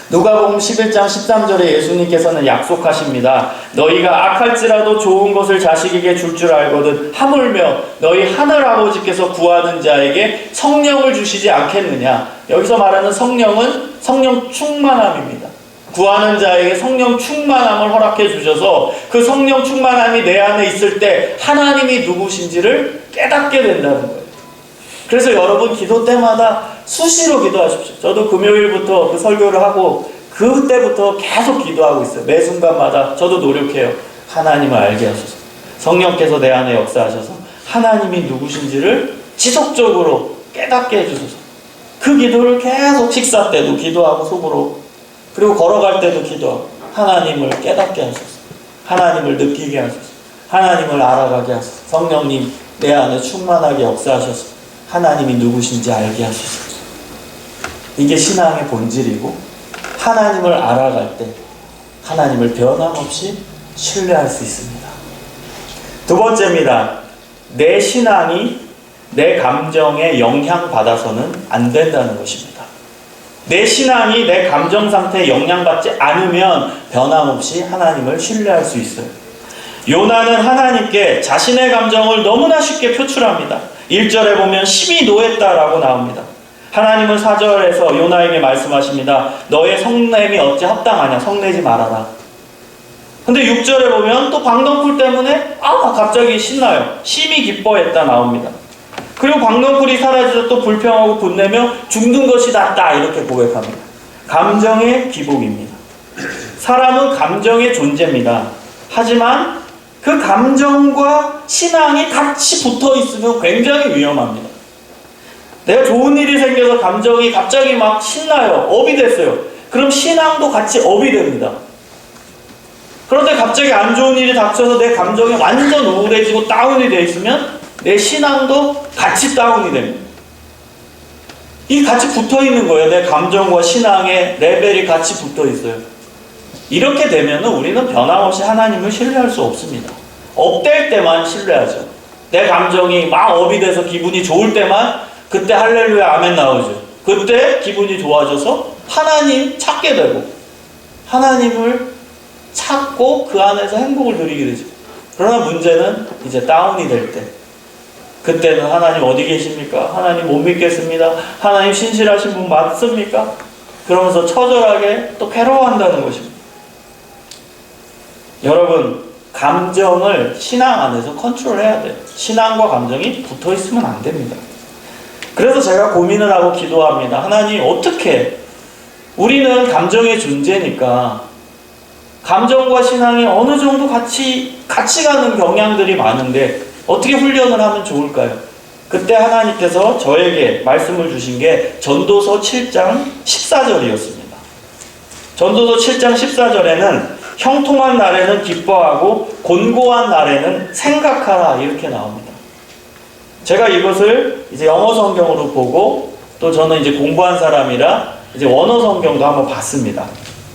누가복음 11장 13절에 예수님께서는 약속하십니다. 너희가 악할지라도 좋은 것을 자식에게 줄 알거든 하물며 너희 하늘아버지께서 구하는 자에게 성령을 주시지 않겠느냐. 여기서 말하는 성령은 성령 충만함입니다. 구하는 자에게 성령 충만함을 허락해 주셔서 그 성령 충만함이 내 안에 있을 때 하나님이 누구신지를 깨닫게 된다는 거예요. 그래서 여러분 기도 때마다 수시로 기도하십시오. 저도 금요일부터 그 설교를 하고 그때부터 계속 기도하고 있어요. 매 순간마다 저도 노력해요. 하나님을 알게 하소서. 성령께서 내 안에 역사하셔서 하나님이 누구신지를 지속적으로 깨닫게 해주소서. 그 기도를 계속 식사 때도 기도하고 속으로, 그리고 걸어갈 때도 기도하고 하나님을 깨닫게 하소서. 하나님을 느끼게 하소서. 하나님을 알아가게 하소서. 성령님 내 안에 충만하게 역사하셔서 하나님이 누구신지 알게 하소서. 이게 신앙의 본질이고, 하나님을 알아갈 때 하나님을 변함없이 신뢰할 수 있습니다. 두 번째입니다. 내 신앙이 내 감정에 영향받아서는 안 된다는 것입니다. 내 신앙이 내 감정 상태에 영향받지 않으면 변함없이 하나님을 신뢰할 수 있어요. 요나는 하나님께 자신의 감정을 너무나 쉽게 표출합니다. 1절에 보면 심히 노했다라고 나옵니다. 하나님은 4절에서 요나에게 말씀하십니다. 너의 성냄이 어찌 합당하냐. 성내지 말아라. 근데 6절에 보면 또 방덩굴 때문에 갑자기 신나요. 심히 기뻐했다 나옵니다. 그리고 방덩굴이 사라지자 또 불평하고 분내며 죽는 것이 낫다 이렇게 고백합니다. 감정의 기복입니다. 사람은 감정의 존재입니다. 하지만 그 감정과 신앙이 같이 붙어 있으면 굉장히 위험합니다. 내가 좋은 일이 생겨서 감정이 갑자기 막 신나요. 업이 됐어요. 그럼 신앙도 같이 업이 됩니다. 그런데 갑자기 안 좋은 일이 닥쳐서 내 감정이 완전 우울해지고 다운이 되어 있으면 내 신앙도 같이 다운이 됩니다. 이게 같이 붙어 있는 거예요. 내 감정과 신앙의 레벨이 같이 붙어 있어요. 이렇게 되면 우리는 변함없이 하나님을 신뢰할 수 없습니다. 업될 때만 신뢰하죠. 내 감정이 막 업이 돼서 기분이 좋을 때만 그때 할렐루야 아멘 나오죠. 그때 기분이 좋아져서 하나님 찾게 되고 하나님을 찾고 그 안에서 행복을 누리게 되죠. 그러나 문제는 이제 다운이 될 때, 그때는 하나님 어디 계십니까? 하나님 못 믿겠습니다. 하나님 신실하신 분 맞습니까? 그러면서 처절하게 또 괴로워한다는 것입니다. 여러분, 감정을 신앙 안에서 컨트롤해야 돼요. 신앙과 감정이 붙어 있으면 안 됩니다. 그래서 제가 고민을 하고 기도합니다. 하나님, 어떻게, 우리는 감정의 존재니까 감정과 신앙이 어느 정도 같이 가는 경향들이 많은데 어떻게 훈련을 하면 좋을까요? 그때 하나님께서 저에게 말씀을 주신 게 전도서 7장 14절이었습니다. 전도서 7장 14절에는 형통한 날에는 기뻐하고 곤고한 날에는 생각하라 이렇게 나옵니다. 제가 이것을 이제 영어 성경으로 보고 또 저는 이제 공부한 사람이라 이제 원어 성경도 한번 봤습니다.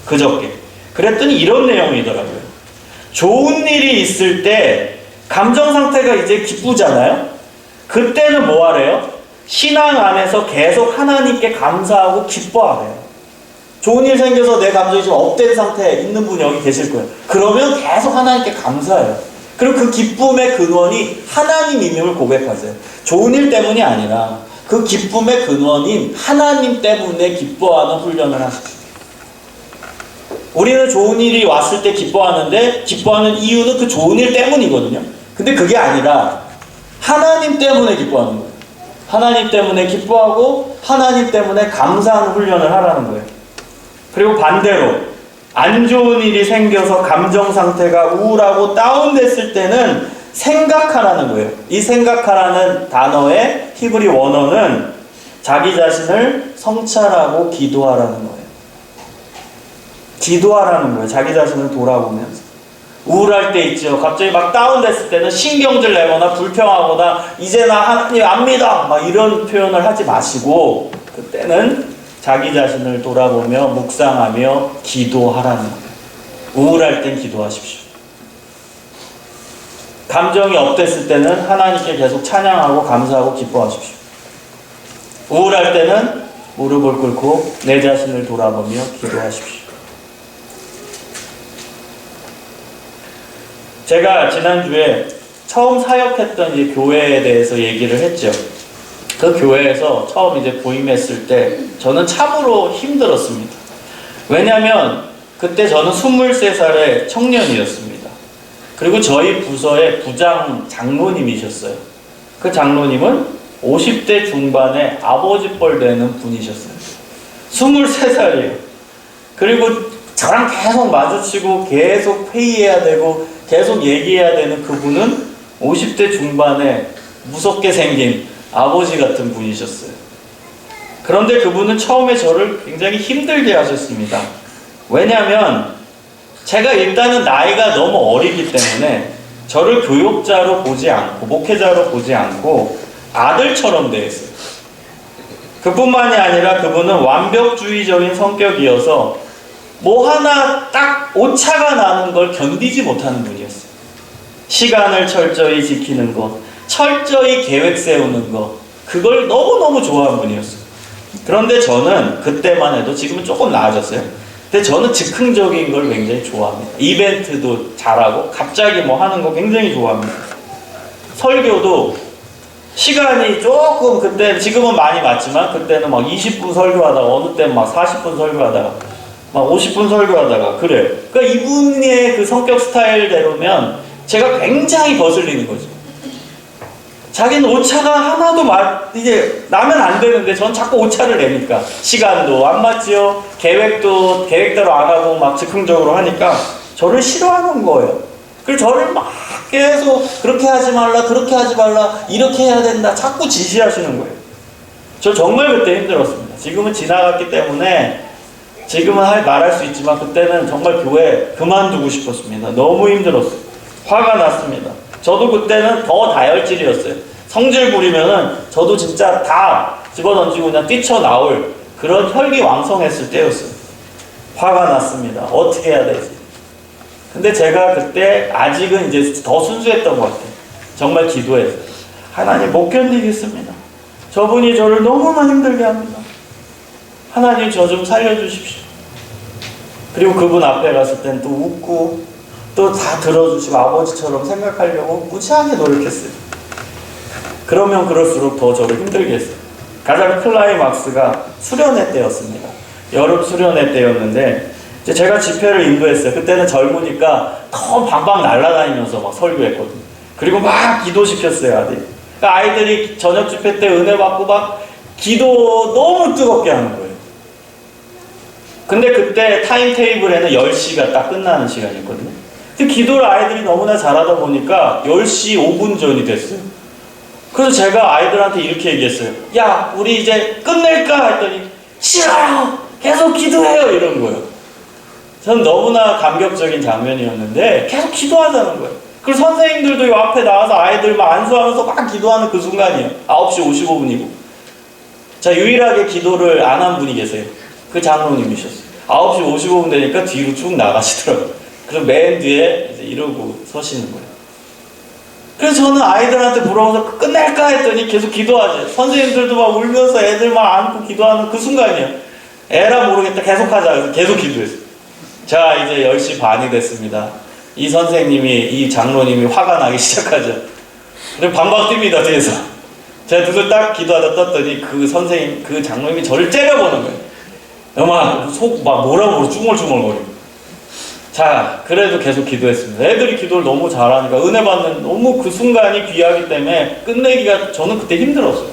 그저께. 그랬더니 이런 내용이더라고요. 좋은 일이 있을 때 감정 상태가 이제 기쁘잖아요. 그때는 뭐 하래요? 신앙 안에서 계속 하나님께 감사하고 기뻐하래요. 좋은 일 생겨서 내 감정이 좀 업된 상태에 있는 분이 여기 계실 거예요. 그러면 계속 하나님께 감사해요. 그리고 그 기쁨의 근원이 하나님임을 고백하세요. 좋은 일 때문이 아니라 그 기쁨의 근원인 하나님 때문에 기뻐하는 훈련을 하십시오. 우리는 좋은 일이 왔을 때 기뻐하는데 기뻐하는 이유는 그 좋은 일 때문이거든요. 근데 그게 아니라 하나님 때문에 기뻐하는 거예요. 하나님 때문에 기뻐하고 하나님 때문에 감사하는 훈련을 하라는 거예요. 그리고 반대로 안 좋은 일이 생겨서 감정 상태가 우울하고 다운됐을 때는 생각하라는 거예요. 이 생각하라는 단어의 히브리 원어는 자기 자신을 성찰하고 기도하라는 거예요. 기도하라는 거예요. 자기 자신을 돌아보면서. 우울할 때 있죠. 갑자기 막 다운됐을 때는 신경질 내거나 불평하거나 이제 나 하나님 안 믿어 막 이런 표현을 하지 마시고 그때는 자기 자신을 돌아보며 묵상하며 기도하라는 거예요. 우울할 땐 기도하십시오. 감정이 업됐을 때는 하나님께 계속 찬양하고 감사하고 기뻐하십시오. 우울할 때는 무릎을 꿇고 내 자신을 돌아보며 기도하십시오. 제가 지난주에 처음 사역했던 이 교회에 대해서 얘기를 했죠. 그 교회에서 처음 이제 부임했을 때 저는 참으로 힘들었습니다. 왜냐하면 그때 저는 23살의 청년이었습니다. 그리고 저희 부서의 부장 장로님이셨어요. 그 장로님은 50대 중반의 아버지뻘 되는 분이셨어요. 23살이에요. 그리고 저랑 계속 마주치고 계속 회의해야 되고 계속 얘기해야 되는 그분은 50대 중반에 무섭게 생긴 아버지 같은 분이셨어요. 그런데 그분은 처음에 저를 굉장히 힘들게 하셨습니다. 왜냐하면 제가 일단은 나이가 너무 어리기 때문에 저를 교육자로 보지 않고 목회자로 보지 않고 아들처럼 대했어요. 그뿐만이 아니라 그분은 완벽주의적인 성격이어서 뭐 하나 딱 오차가 나는 걸 견디지 못하는 분이었어요. 시간을 철저히 지키는 것, 철저히 계획 세우는 것, 그걸 너무너무 좋아하는 분이었어요. 그런데 저는 그때만 해도, 지금은 조금 나아졌어요. 근데 저는 즉흥적인 걸 굉장히 좋아합니다. 이벤트도 잘하고 갑자기 뭐 하는 거 굉장히 좋아합니다. 설교도 시간이 조금, 그때 지금은 많이 맞지만 그때는 막 20분 설교하다가 어느 때는 막 40분 설교하다가 막 50분 설교하다가 그래요. 그러니까 이분의 그 성격 스타일대로면 제가 굉장히 거슬리는 거죠. 자기는 오차가 하나도 이제 나면 안 되는데 전 자꾸 오차를 내니까 시간도 안 맞지요. 계획도 계획대로 안 하고 막 즉흥적으로 하니까 저를 싫어하는 거예요. 그래서 저를 막 계속 그렇게 하지 말라, 그렇게 하지 말라, 이렇게 해야 된다 자꾸 지시하시는 거예요. 저 정말 그때 힘들었습니다. 지금은 지나갔기 때문에 지금은 말할 수 있지만 그때는 정말 교회 그만두고 싶었습니다. 너무 힘들었어요. 화가 났습니다. 저도 그때는 더 다혈질이었어요. 성질 부리면은 저도 진짜 다 집어던지고 그냥 뛰쳐나올 그런 혈기왕성했을 때였어요. 화가 났습니다. 어떻게 해야 되지? 근데 제가 그때 아직은 이제 더 순수했던 것 같아요. 정말 기도했어요. 하나님 못 견디겠습니다. 저분이 저를 너무나 힘들게 합니다. 하나님 저 좀 살려주십시오. 그리고 그분 앞에 갔을 땐 또 웃고 또 다 들어주시고 아버지처럼 생각하려고 무지하게 노력했어요. 그러면 그럴수록 더 저를 힘들게 했어요. 가장 클라이막스가 수련회 때였습니다. 여름 수련회 때였는데 이제 제가 집회를 인도했어요. 그때는 젊으니까 더 방방 날아다니면서 막 설교했거든요. 그리고 막 기도시켰어요, 아들이. 그러니까 아이들이 저녁 집회 때 은혜 받고 막 기도 너무 뜨겁게 하는 거예요. 근데 그때 타임테이블에는 10시가 딱 끝나는 시간이었거든요. 근데 기도를 아이들이 너무나 잘하다 보니까 10시 5분 전이 됐어요. 그래서 제가 아이들한테 이렇게 얘기했어요. 야, 우리 이제 끝낼까? 했더니 싫어요! 계속 기도해요! 이런 거예요. 전 너무나 감격적인 장면이었는데 계속 기도하자는 거예요. 그리고 선생님들도 이 앞에 나와서 아이들 막 안수하면서 막 기도하는 그 순간이에요. 9시 55분이고. 자, 유일하게 기도를 안 한 분이 계세요. 그 장로님이셨어요. 9시 55분 되니까 뒤로 쭉 나가시더라고요. 그래서 맨 뒤에 이제 이러고 서시는 거예요. 그래서 저는 아이들한테 물어봐서 끝낼까 했더니 계속 기도하지. 선생님들도 막 울면서 애들 막 안고 기도하는 그 순간이에요. 에라 모르겠다. 계속 하자. 그래서 계속 기도했어요. 자, 이제 10시 반이 됐습니다. 이 선생님이, 이 장로님이 화가 나기 시작하죠. 그리고 방방 뜁니다, 뒤에서. 제가 눈을 딱 기도하다 떴더니 그 선생님, 그 장로님이 저를 째려보는 거예요. 막 뭐라고 쭈물쭈물거리고. 자, 그래도 계속 기도했습니다. 애들이 기도를 너무 잘하니까 은혜 받는 너무 그 순간이 귀하기 때문에 끝내기가 저는 그때 힘들었어요.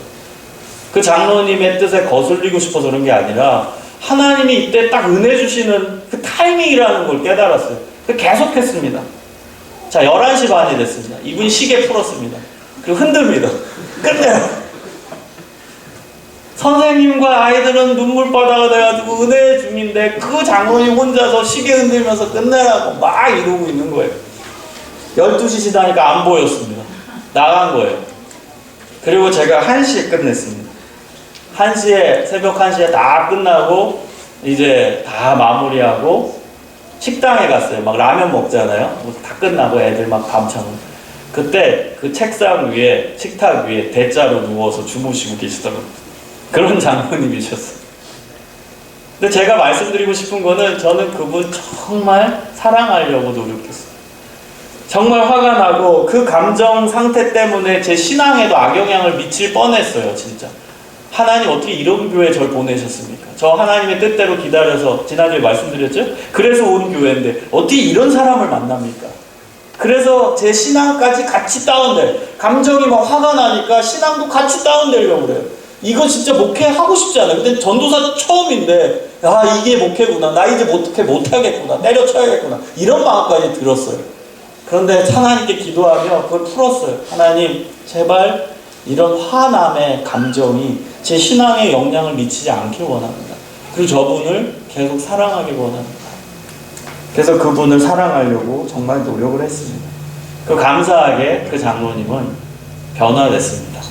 그 장로님의 뜻에 거슬리고 싶어서 그런 게 아니라 하나님이 이때 딱 은혜 주시는 그 타이밍이라는 걸 깨달았어요. 계속 했습니다. 자, 11시 반이 됐습니다. 이분이 시계 풀었습니다. 그리고 흔듭니다. 끝내요. 선생님과 아이들은 눈물바다가 돼가지고 은혜 중인데 그 장로님 혼자서 시계 흔들면서 끝내라고 막 이러고 있는 거예요. 12시 지나니까 안 보였습니다. 나간 거예요. 그리고 제가 1시에 끝냈습니다. 1시에, 새벽 1시에 다 끝나고 이제 다 마무리하고 식당에 갔어요. 막 라면 먹잖아요. 다 끝나고 애들 막 밤처럼. 그때 그 책상 위에, 식탁 위에 대자로 누워서 주무시고 계시더라고요. 그런 장로님이셨어요. 근데 제가 말씀드리고 싶은 거는 저는 그분 정말 사랑하려고 노력했어요. 정말 화가 나고 그 감정 상태 때문에 제 신앙에도 악영향을 미칠 뻔했어요. 진짜 하나님 어떻게 이런 교회에 절 보내셨습니까? 저 하나님의 뜻대로 기다려서 지난주에 말씀드렸죠? 그래서 온 교회인데 어떻게 이런 사람을 만납니까? 그래서 제 신앙까지 같이 다운돼. 감정이 막 화가 나니까 신앙도 같이 다운되려고 그래요. 이거 진짜 목회하고 싶지 않아요. 근데 전도사 처음인데 이게 목회구나. 나 이제 못하겠구나. 때려쳐야겠구나. 이런 마음까지 들었어요. 그런데 하나님께 기도하며 그걸 풀었어요. 하나님 제발 이런 화남의 감정이 제 신앙에 영향을 미치지 않길 원합니다. 그리고 저분을 계속 사랑하길 원합니다. 그래서 그분을 사랑하려고 정말 노력을 했습니다. 그 감사하게 그 장로님은 변화됐습니다.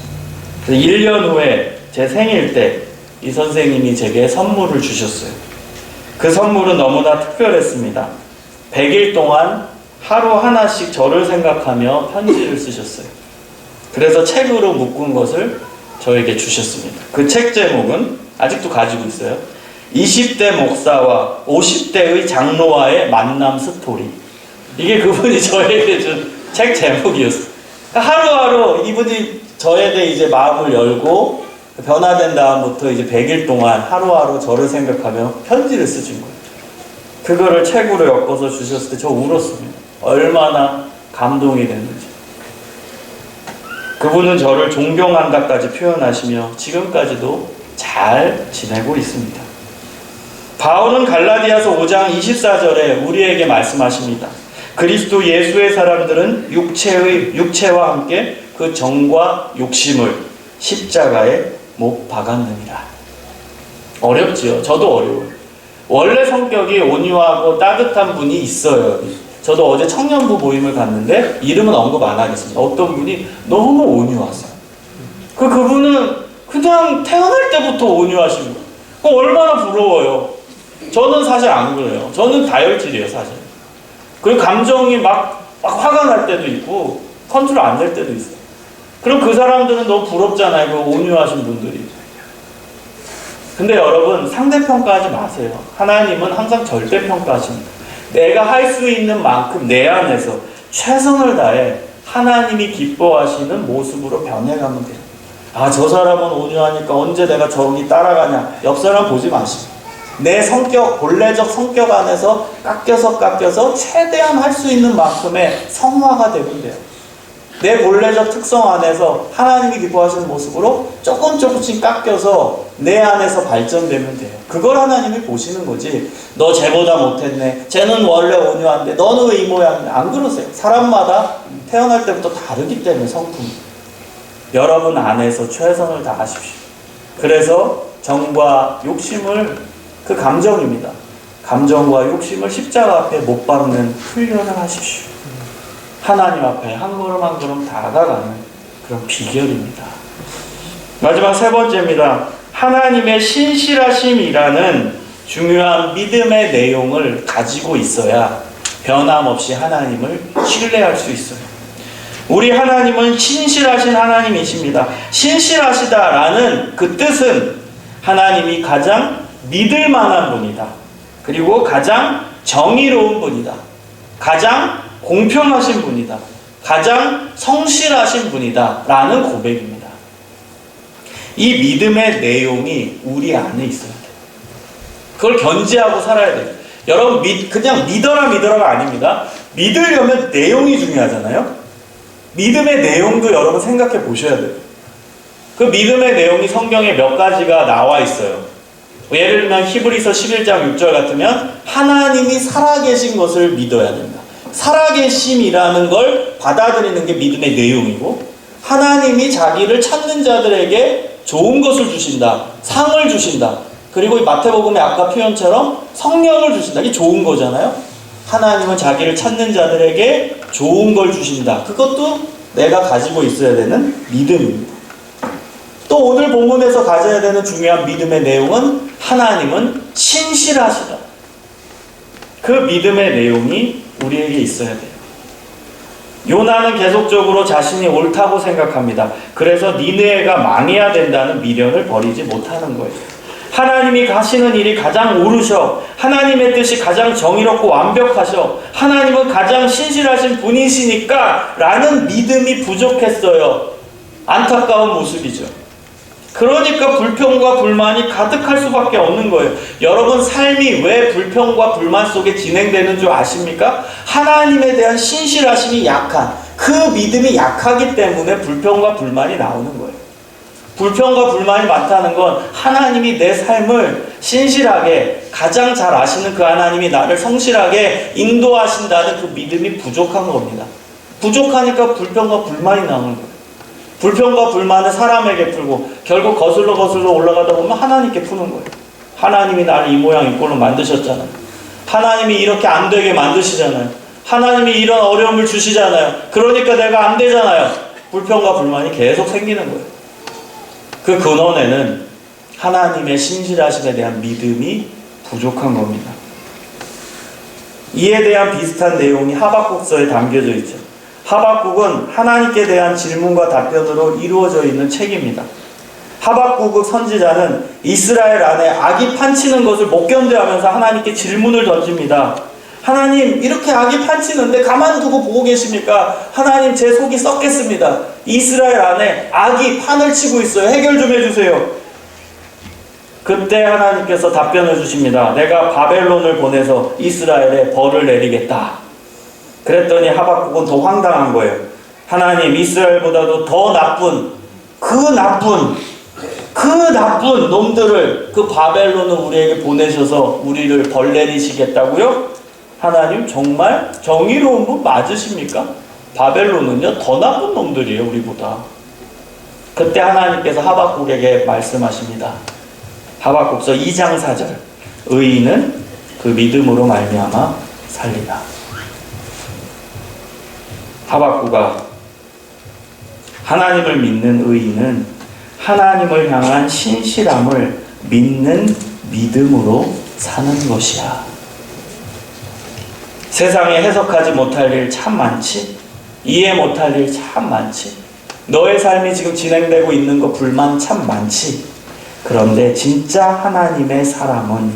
그래서 1년 후에 제 생일 때 이 선생님이 제게 선물을 주셨어요. 그 선물은 너무나 특별했습니다. 100일 동안 하루 하나씩 저를 생각하며 편지를 쓰셨어요. 그래서 책으로 묶은 것을 저에게 주셨습니다. 그 책 제목은 아직도 가지고 있어요. 20대 목사와 50대의 장로와의 만남 스토리. 이게 그분이 저에게 준 책 제목이었어요. 하루하루 이분이 저에게 이제 마음을 열고 변화된 다음부터 이제 100일 동안 하루하루 저를 생각하며 편지를 쓰신 거예요. 그거를 책으로 엮어서 주셨을 때 저 울었습니다. 얼마나 감동이 됐는지. 그분은 저를 존경한다까지 표현하시며 지금까지도 잘 지내고 있습니다. 바울은 갈라디아서 5장 24절에 우리에게 말씀하십니다. 그리스도 예수의 사람들은 육체와 함께 그 정과 욕심을 십자가에 못 박았느니라. 어렵지요. 저도 어려워요. 원래 성격이 온유하고 따뜻한 분이 있어요. 저도 어제 청년부 모임을 갔는데 이름은 언급 안 하겠습니다. 어떤 분이 너무 온유하세요. 그분은 그냥 태어날 때부터 온유하신 거예요. 얼마나 부러워요. 저는 사실 안 그래요. 저는 다혈질이에요, 사실. 그리고 감정이 막 화가 날 때도 있고 컨트롤 안 될 때도 있어요. 그럼 그 사람들은 너무 부럽잖아요. 그 온유하신 분들이. 근데 여러분 상대평가하지 마세요. 하나님은 항상 절대평가하십니다. 내가 할 수 있는 만큼 내 안에서 최선을 다해 하나님이 기뻐하시는 모습으로 변해가면 돼요. 저 사람은 온유하니까 언제 내가 저기 따라가냐. 옆 사람 보지 마시고 내 성격, 본래적 성격 안에서 깎여서 최대한 할 수 있는 만큼의 성화가 되면 돼요. 내 본래적 특성 안에서 하나님이 기뻐하시는 모습으로 조금씩 깎여서 내 안에서 발전되면 돼요. 그걸 하나님이 보시는 거지. 너 쟤보다 못했네. 쟤는 원래 온유한데 너는 왜 이 모양이냐. 안 그러세요. 사람마다 태어날 때부터 다르기 때문에 성품이. 여러분 안에서 최선을 다하십시오. 그래서 정과 욕심을 그 감정입니다. 감정과 욕심을 십자가 앞에 못 박는 훈련을 하십시오. 하나님 앞에 한 걸음 한 걸음 다가가는 그런 비결입니다. 마지막 세 번째입니다. 하나님의 신실하심이라는 중요한 믿음의 내용을 가지고 있어야 변함없이 하나님을 신뢰할 수 있어요. 우리 하나님은 신실하신 하나님이십니다. 신실하시다라는 그 뜻은 하나님이 가장 믿을 만한 분이다. 그리고 가장 정의로운 분이다. 가장 공평하신 분이다. 가장 성실하신 분이다. 라는 고백입니다. 이 믿음의 내용이 우리 안에 있어야 돼요. 그걸 견지하고 살아야 돼요. 여러분 그냥 믿어라가 아닙니다. 믿으려면 내용이 중요하잖아요. 믿음의 내용도 여러분 생각해 보셔야 돼요. 그 믿음의 내용이 성경에 몇 가지가 나와 있어요. 예를 들면 히브리서 11장 6절 같으면 하나님이 살아계신 것을 믿어야 됩니다. 살아계심이라는 걸 받아들이는 게 믿음의 내용이고, 하나님이 자기를 찾는 자들에게 좋은 것을 주신다, 상을 주신다, 그리고 마태복음의 아까 표현처럼 성령을 주신다. 이게 좋은 거잖아요. 하나님은 자기를 찾는 자들에게 좋은 걸 주신다. 그것도 내가 가지고 있어야 되는 믿음입니다. 또 오늘 본문에서 가져야 되는 중요한 믿음의 내용은 하나님은 신실하시다. 그 믿음의 내용이 우리에게 있어야 돼요. 요나는 계속적으로 자신이 옳다고 생각합니다. 그래서 니느웨가 망해야 된다는 미련을 버리지 못하는 거예요. 하나님이 가시는 일이 가장 옳으셔. 하나님의 뜻이 가장 정의롭고 완벽하셔. 하나님은 가장 신실하신 분이시니까 라는 믿음이 부족했어요. 안타까운 모습이죠. 그러니까 불평과 불만이 가득할 수밖에 없는 거예요. 여러분, 삶이 왜 불평과 불만 속에 진행되는 줄 아십니까? 하나님에 대한 신실하심이 약한, 그 믿음이 약하기 때문에 불평과 불만이 나오는 거예요. 불평과 불만이 많다는 건 하나님이 내 삶을 신실하게, 가장 잘 아시는 그 하나님이 나를 성실하게 인도하신다는 그 믿음이 부족한 겁니다. 부족하니까 불평과 불만이 나오는 거예요. 불평과 불만을 사람에게 풀고 결국 거슬러 올라가다 보면 하나님께 푸는 거예요. 하나님이 나를 이 모양 이 꼴로 만드셨잖아요. 하나님이 이렇게 안 되게 만드시잖아요. 하나님이 이런 어려움을 주시잖아요. 그러니까 내가 안 되잖아요. 불평과 불만이 계속 생기는 거예요. 그 근원에는 하나님의 신실하심에 대한 믿음이 부족한 겁니다. 이에 대한 비슷한 내용이 하박국서에 담겨져 있죠. 하박국은 하나님께 대한 질문과 답변으로 이루어져 있는 책입니다. 하박국 선지자는 이스라엘 안에 악이 판치는 것을 못 견뎌하면서 하나님께 질문을 던집니다. 하나님, 이렇게 악이 판치는데 가만두고 보고 계십니까? 하나님, 제 속이 썩겠습니다. 이스라엘 안에 악이 판을 치고 있어요. 해결 좀 해주세요. 그때 하나님께서 답변을 주십니다. 내가 바벨론을 보내서 이스라엘에 벌을 내리겠다. 그랬더니 하박국은 더 황당한 거예요. 하나님, 이스라엘보다도 더 나쁜 놈들을, 그 바벨론을 우리에게 보내셔서 우리를 벌 내리시겠다고요? 하나님, 정말 정의로운 분 맞으십니까? 바벨론은요, 더 나쁜 놈들이에요, 우리보다. 그때 하나님께서 하박국에게 말씀하십니다. 하박국서 2장 4절. 의인은 그 믿음으로 말미암아 살리라. 하박국아, 하나님을 믿는 의인은 하나님을 향한 신실함을 믿는 믿음으로 사는 것이야. 세상에 해석하지 못할 일 참 많지? 이해 못할 일 참 많지? 너의 삶이 지금 진행되고 있는 거 불만 참 많지? 그런데 진짜 하나님의 사람은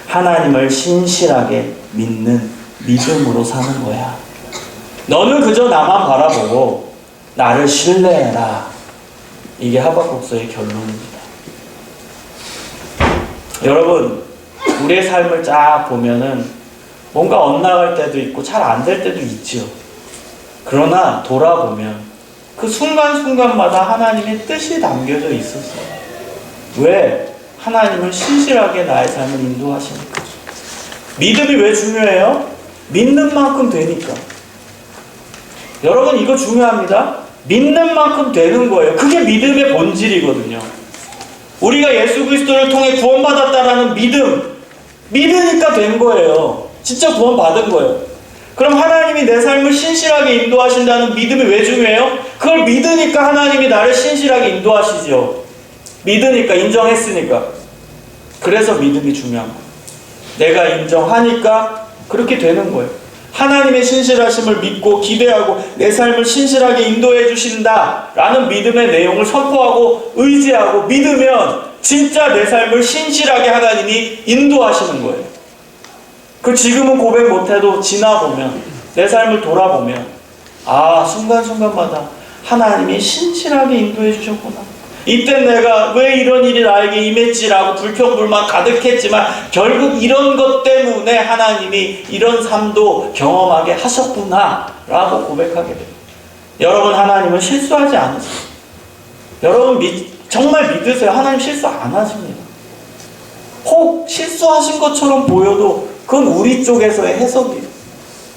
하나님을 신실하게 믿는 믿음으로 사는 거야. 너는 그저 나만 바라보고 나를 신뢰해라. 이게 하박국서의 결론입니다. 여러분, 우리의 삶을 쫙 보면은 뭔가 엇나갈 때도 있고 잘 안 될 때도 있죠. 그러나 돌아보면 그 순간순간마다 하나님의 뜻이 담겨져 있었어요. 왜? 하나님은 신실하게 나의 삶을 인도하시니까. 믿음이 왜 중요해요? 믿는 만큼 되니까. 여러분, 이거 중요합니다. 믿는 만큼 되는 거예요. 그게 믿음의 본질이거든요. 우리가 예수 그리스도를 통해 구원받았다라는 믿으니까 된 거예요. 진짜 구원받은 거예요. 그럼 하나님이 내 삶을 신실하게 인도하신다는 믿음이 왜 중요해요? 그걸 믿으니까 하나님이 나를 신실하게 인도하시죠. 믿으니까, 인정했으니까. 그래서 믿음이 중요한 거예요. 내가 인정하니까 그렇게 되는 거예요. 하나님의 신실하심을 믿고 기대하고 내 삶을 신실하게 인도해 주신다 라는 믿음의 내용을 선포하고 의지하고 믿으면 진짜 내 삶을 신실하게 하나님이 인도하시는 거예요. 그 지금은 고백 못해도 지나보면, 내 삶을 돌아보면, 아, 순간순간마다 하나님이 신실하게 인도해 주셨구나. 이때 내가 왜 이런 일이 나에게 임했지라고 불평불만 가득했지만 결국 이런 것 때문에 하나님이 이런 삶도 경험하게 하셨구나 라고 고백하게 됩니다. 여러분, 하나님은 실수하지 않으세요. 여러분 정말 믿으세요. 하나님 실수 안 하십니다. 혹 실수하신 것처럼 보여도 그건 우리 쪽에서의 해석이에요.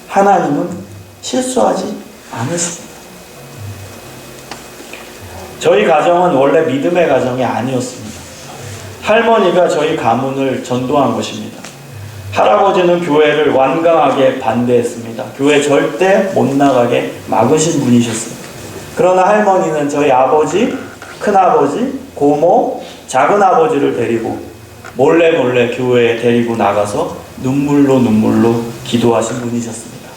하나님은 실수하지 않으십니다. 저희 가정은 원래 믿음의 가정이 아니었습니다. 할머니가 저희 가문을 전도한 것입니다. 할아버지는 교회를 완강하게 반대했습니다. 교회 절대 못 나가게 막으신 분이셨습니다. 그러나 할머니는 저희 아버지, 큰아버지, 고모, 작은아버지를 데리고 몰래 교회에 데리고 나가서 눈물로 기도하신 분이셨습니다.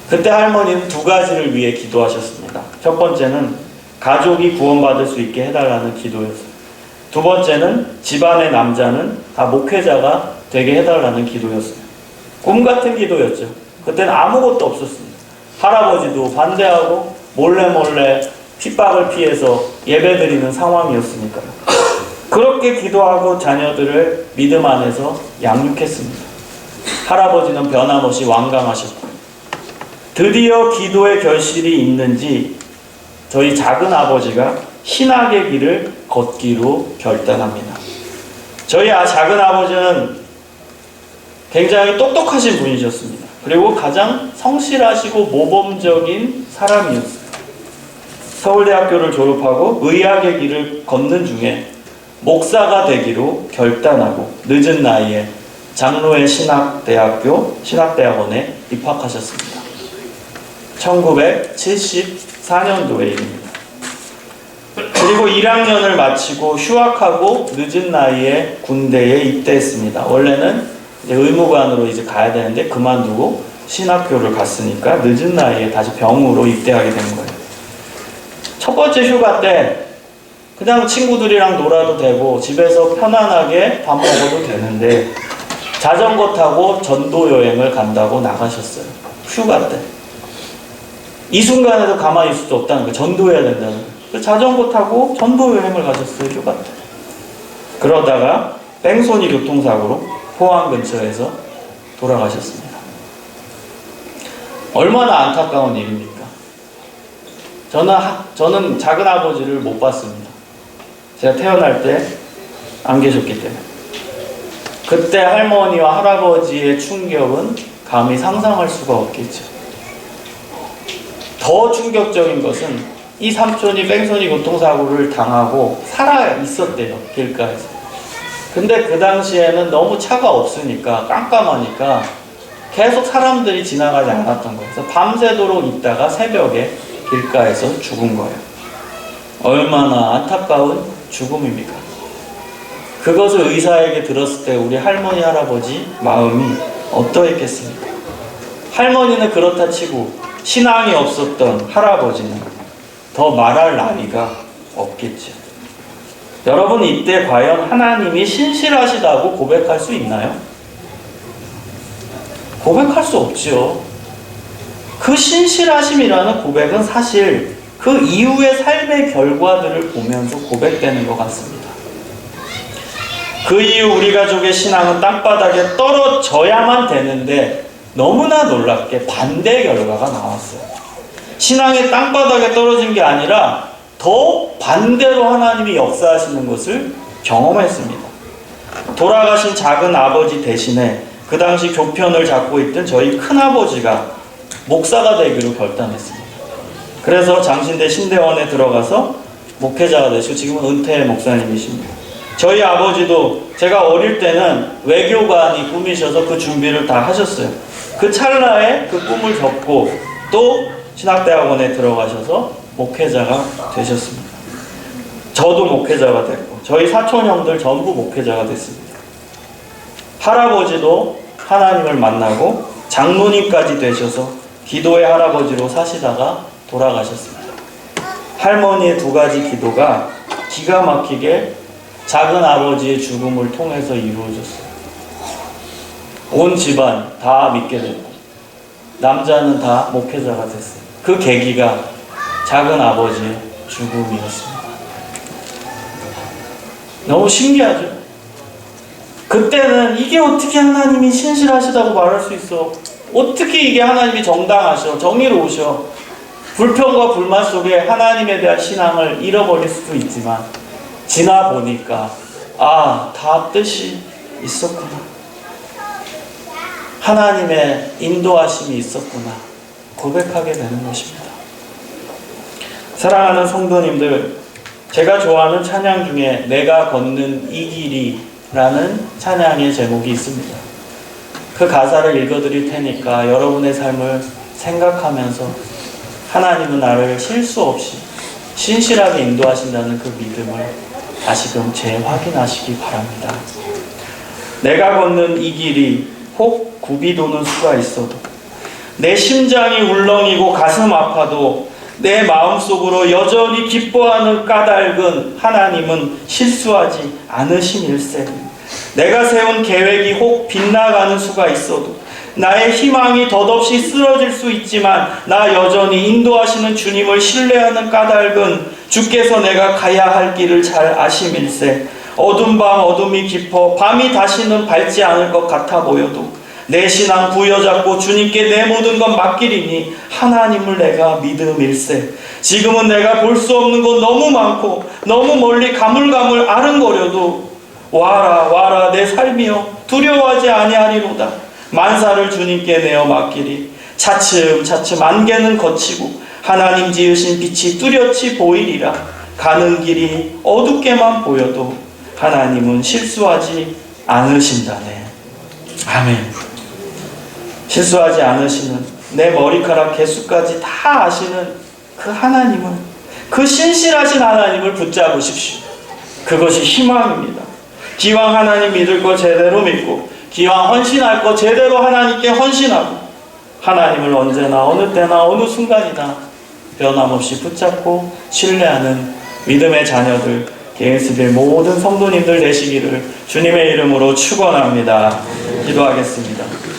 그때 할머니는 두 가지를 위해 기도하셨습니다. 첫 번째는 가족이 구원받을 수 있게 해달라는 기도였어요. 두 번째는 집안의 남자는 다 목회자가 되게 해달라는 기도였어요. 꿈 같은 기도였죠. 그때는 아무것도 없었습니다. 할아버지도 반대하고 몰래 핍박을 피해서 예배드리는 상황이었으니까요. 그렇게 기도하고 자녀들을 믿음 안에서 양육했습니다. 할아버지는 변함없이 완강하셨고, 드디어 기도의 결실이 있는지 저희 작은 아버지가 신학의 길을 걷기로 결단합니다. 저희 작은 아버지는 굉장히 똑똑하신 분이셨습니다. 그리고 가장 성실하시고 모범적인 사람이었어요. 서울대학교를 졸업하고 의학의 길을 걷는 중에 목사가 되기로 결단하고 늦은 나이에 장로의 신학대학원에 입학하셨습니다. 1974년도에 일입니다. 그리고 1학년을 마치고 휴학하고 늦은 나이에 군대에 입대했습니다. 원래는 이제 의무관으로 이제 가야 되는데 그만두고 신학교를 갔으니까 늦은 나이에 다시 병으로 입대하게 된 거예요. 첫 번째 휴가 때 그냥 친구들이랑 놀아도 되고 집에서 편안하게 밥 먹어도 되는데 자전거 타고 전도 여행을 간다고 나가셨어요. 휴가 때. 이 순간에도 가만히 있을 수 없다는 거예요. 전도해야 된다는 거예요. 자전거 타고 전도 여행을 가셨어요. 휴가 때. 그러다가 뺑소니 교통사고로 포항 근처에서 돌아가셨습니다. 얼마나 안타까운 일입니까? 저는 작은 아버지를 못 봤습니다. 제가 태어날 때 안 계셨기 때문에. 그때 할머니와 할아버지의 충격은 감히 상상할 수가 없겠죠. 더 충격적인 것은 이 삼촌이 뺑소니 교통사고를 당하고 살아 있었대요. 길가에서. 근데 그 당시에는 너무 차가 없으니까 깜깜하니까 계속 사람들이 지나가지 않았던 거예요. 그래서 밤새도록 있다가 새벽에 길가에서 죽은 거예요. 얼마나 안타까운 죽음입니까? 그것을 의사에게 들었을 때 우리 할머니 할아버지 마음이 어떠했겠습니까? 할머니는 그렇다 치고 신앙이 없었던 할아버지는 더 말할 나위가 없겠죠. 여러분, 이때 과연 하나님이 신실하시다고 고백할 수 있나요? 고백할 수 없죠. 그 신실하심이라는 고백은 사실 그 이후의 삶의 결과들을 보면서 고백되는 것 같습니다. 그 이후 우리 가족의 신앙은 땅바닥에 떨어져야만 되는데 너무나 놀랍게 반대 결과가 나왔어요. 신앙이 땅바닥에 떨어진 게 아니라 더 반대로 하나님이 역사하시는 것을 경험했습니다. 돌아가신 작은 아버지 대신에 그 당시 교편을 잡고 있던 저희 큰아버지가 목사가 되기로 결단했습니다. 그래서 장신대 신대원에 들어가서 목회자가 되시고 지금은 은퇴 목사님이십니다. 저희 아버지도 제가 어릴 때는 외교관이 꿈이셔서 그 준비를 다 하셨어요. 그 찰나에 그 꿈을 접고 또 신학대학원에 들어가셔서 목회자가 되셨습니다. 저도 목회자가 됐고 저희 사촌 형들 전부 목회자가 됐습니다. 할아버지도 하나님을 만나고 장로님까지 되셔서 기도의 할아버지로 사시다가 돌아가셨습니다. 할머니의 두 가지 기도가 기가 막히게 작은 아버지의 죽음을 통해서 이루어졌어요. 온 집안 다 믿게 됐고 남자는 다 목회자가 됐어요. 그 계기가 작은 아버지의 죽음이었습니다. 너무 신기하죠? 그때는 이게 어떻게 하나님이 신실하시다고 말할 수 있어? 어떻게 이게 하나님이 정당하셔? 정의로우셔? 불평과 불만 속에 하나님에 대한 신앙을 잃어버릴 수도 있지만 지나 보니까 다 뜻이 있었구나. 하나님의 인도하심이 있었구나. 고백하게 되는 것입니다. 사랑하는 성도님들, 제가 좋아하는 찬양 중에 내가 걷는 이 길이라는 찬양의 제목이 있습니다. 그 가사를 읽어드릴 테니까 여러분의 삶을 생각하면서 하나님은 나를 실수 없이 신실하게 인도하신다는 그 믿음을 다시금 재확인하시기 바랍니다. 내가 걷는 이 길이 혹 굽이 도는 수가 있어도 내 심장이 울렁이고 가슴 아파도 내 마음속으로 여전히 기뻐하는 까닭은 하나님은 실수하지 않으심일세. 내가 세운 계획이 혹 빗나가는 수가 있어도, 나의 희망이 덧없이 쓰러질 수 있지만 나 여전히 인도하시는 주님을 신뢰하는 까닭은 주께서 내가 가야 할 길을 잘 아심일세. 어둠 밤 어둠이 깊어 밤이 다시는 밝지 않을 것 같아 보여도 내 신앙 부여잡고 주님께 내 모든 것 맡기리니 하나님을 내가 믿음일세. 지금은 내가 볼 수 없는 것 너무 많고 너무 멀리 가물가물 아른거려도 와라 와라 내 삶이여 두려워하지 아니하리로다. 만사를 주님께 내어 맡기리. 차츰차츰 안개는 걷히고 하나님 지으신 빛이 뚜렷이 보이리라. 가는 길이 어둡게만 보여도 하나님은 실수하지 않으신다네. 아멘. 실수하지 않으시는, 내 머리카락 개수까지 다 아시는 그 하나님을, 그 신실하신 하나님을 붙잡으십시오. 그것이 희망입니다. 기왕 하나님 믿을 거 제대로 믿고 기왕 헌신할 거 제대로 하나님께 헌신하고 하나님을 언제나 어느 때나 어느 순간이나 변함없이 붙잡고 신뢰하는 믿음의 자녀들, 개인스빌 모든 성도님들 되시기를 주님의 이름으로 축원합니다. 기도하겠습니다.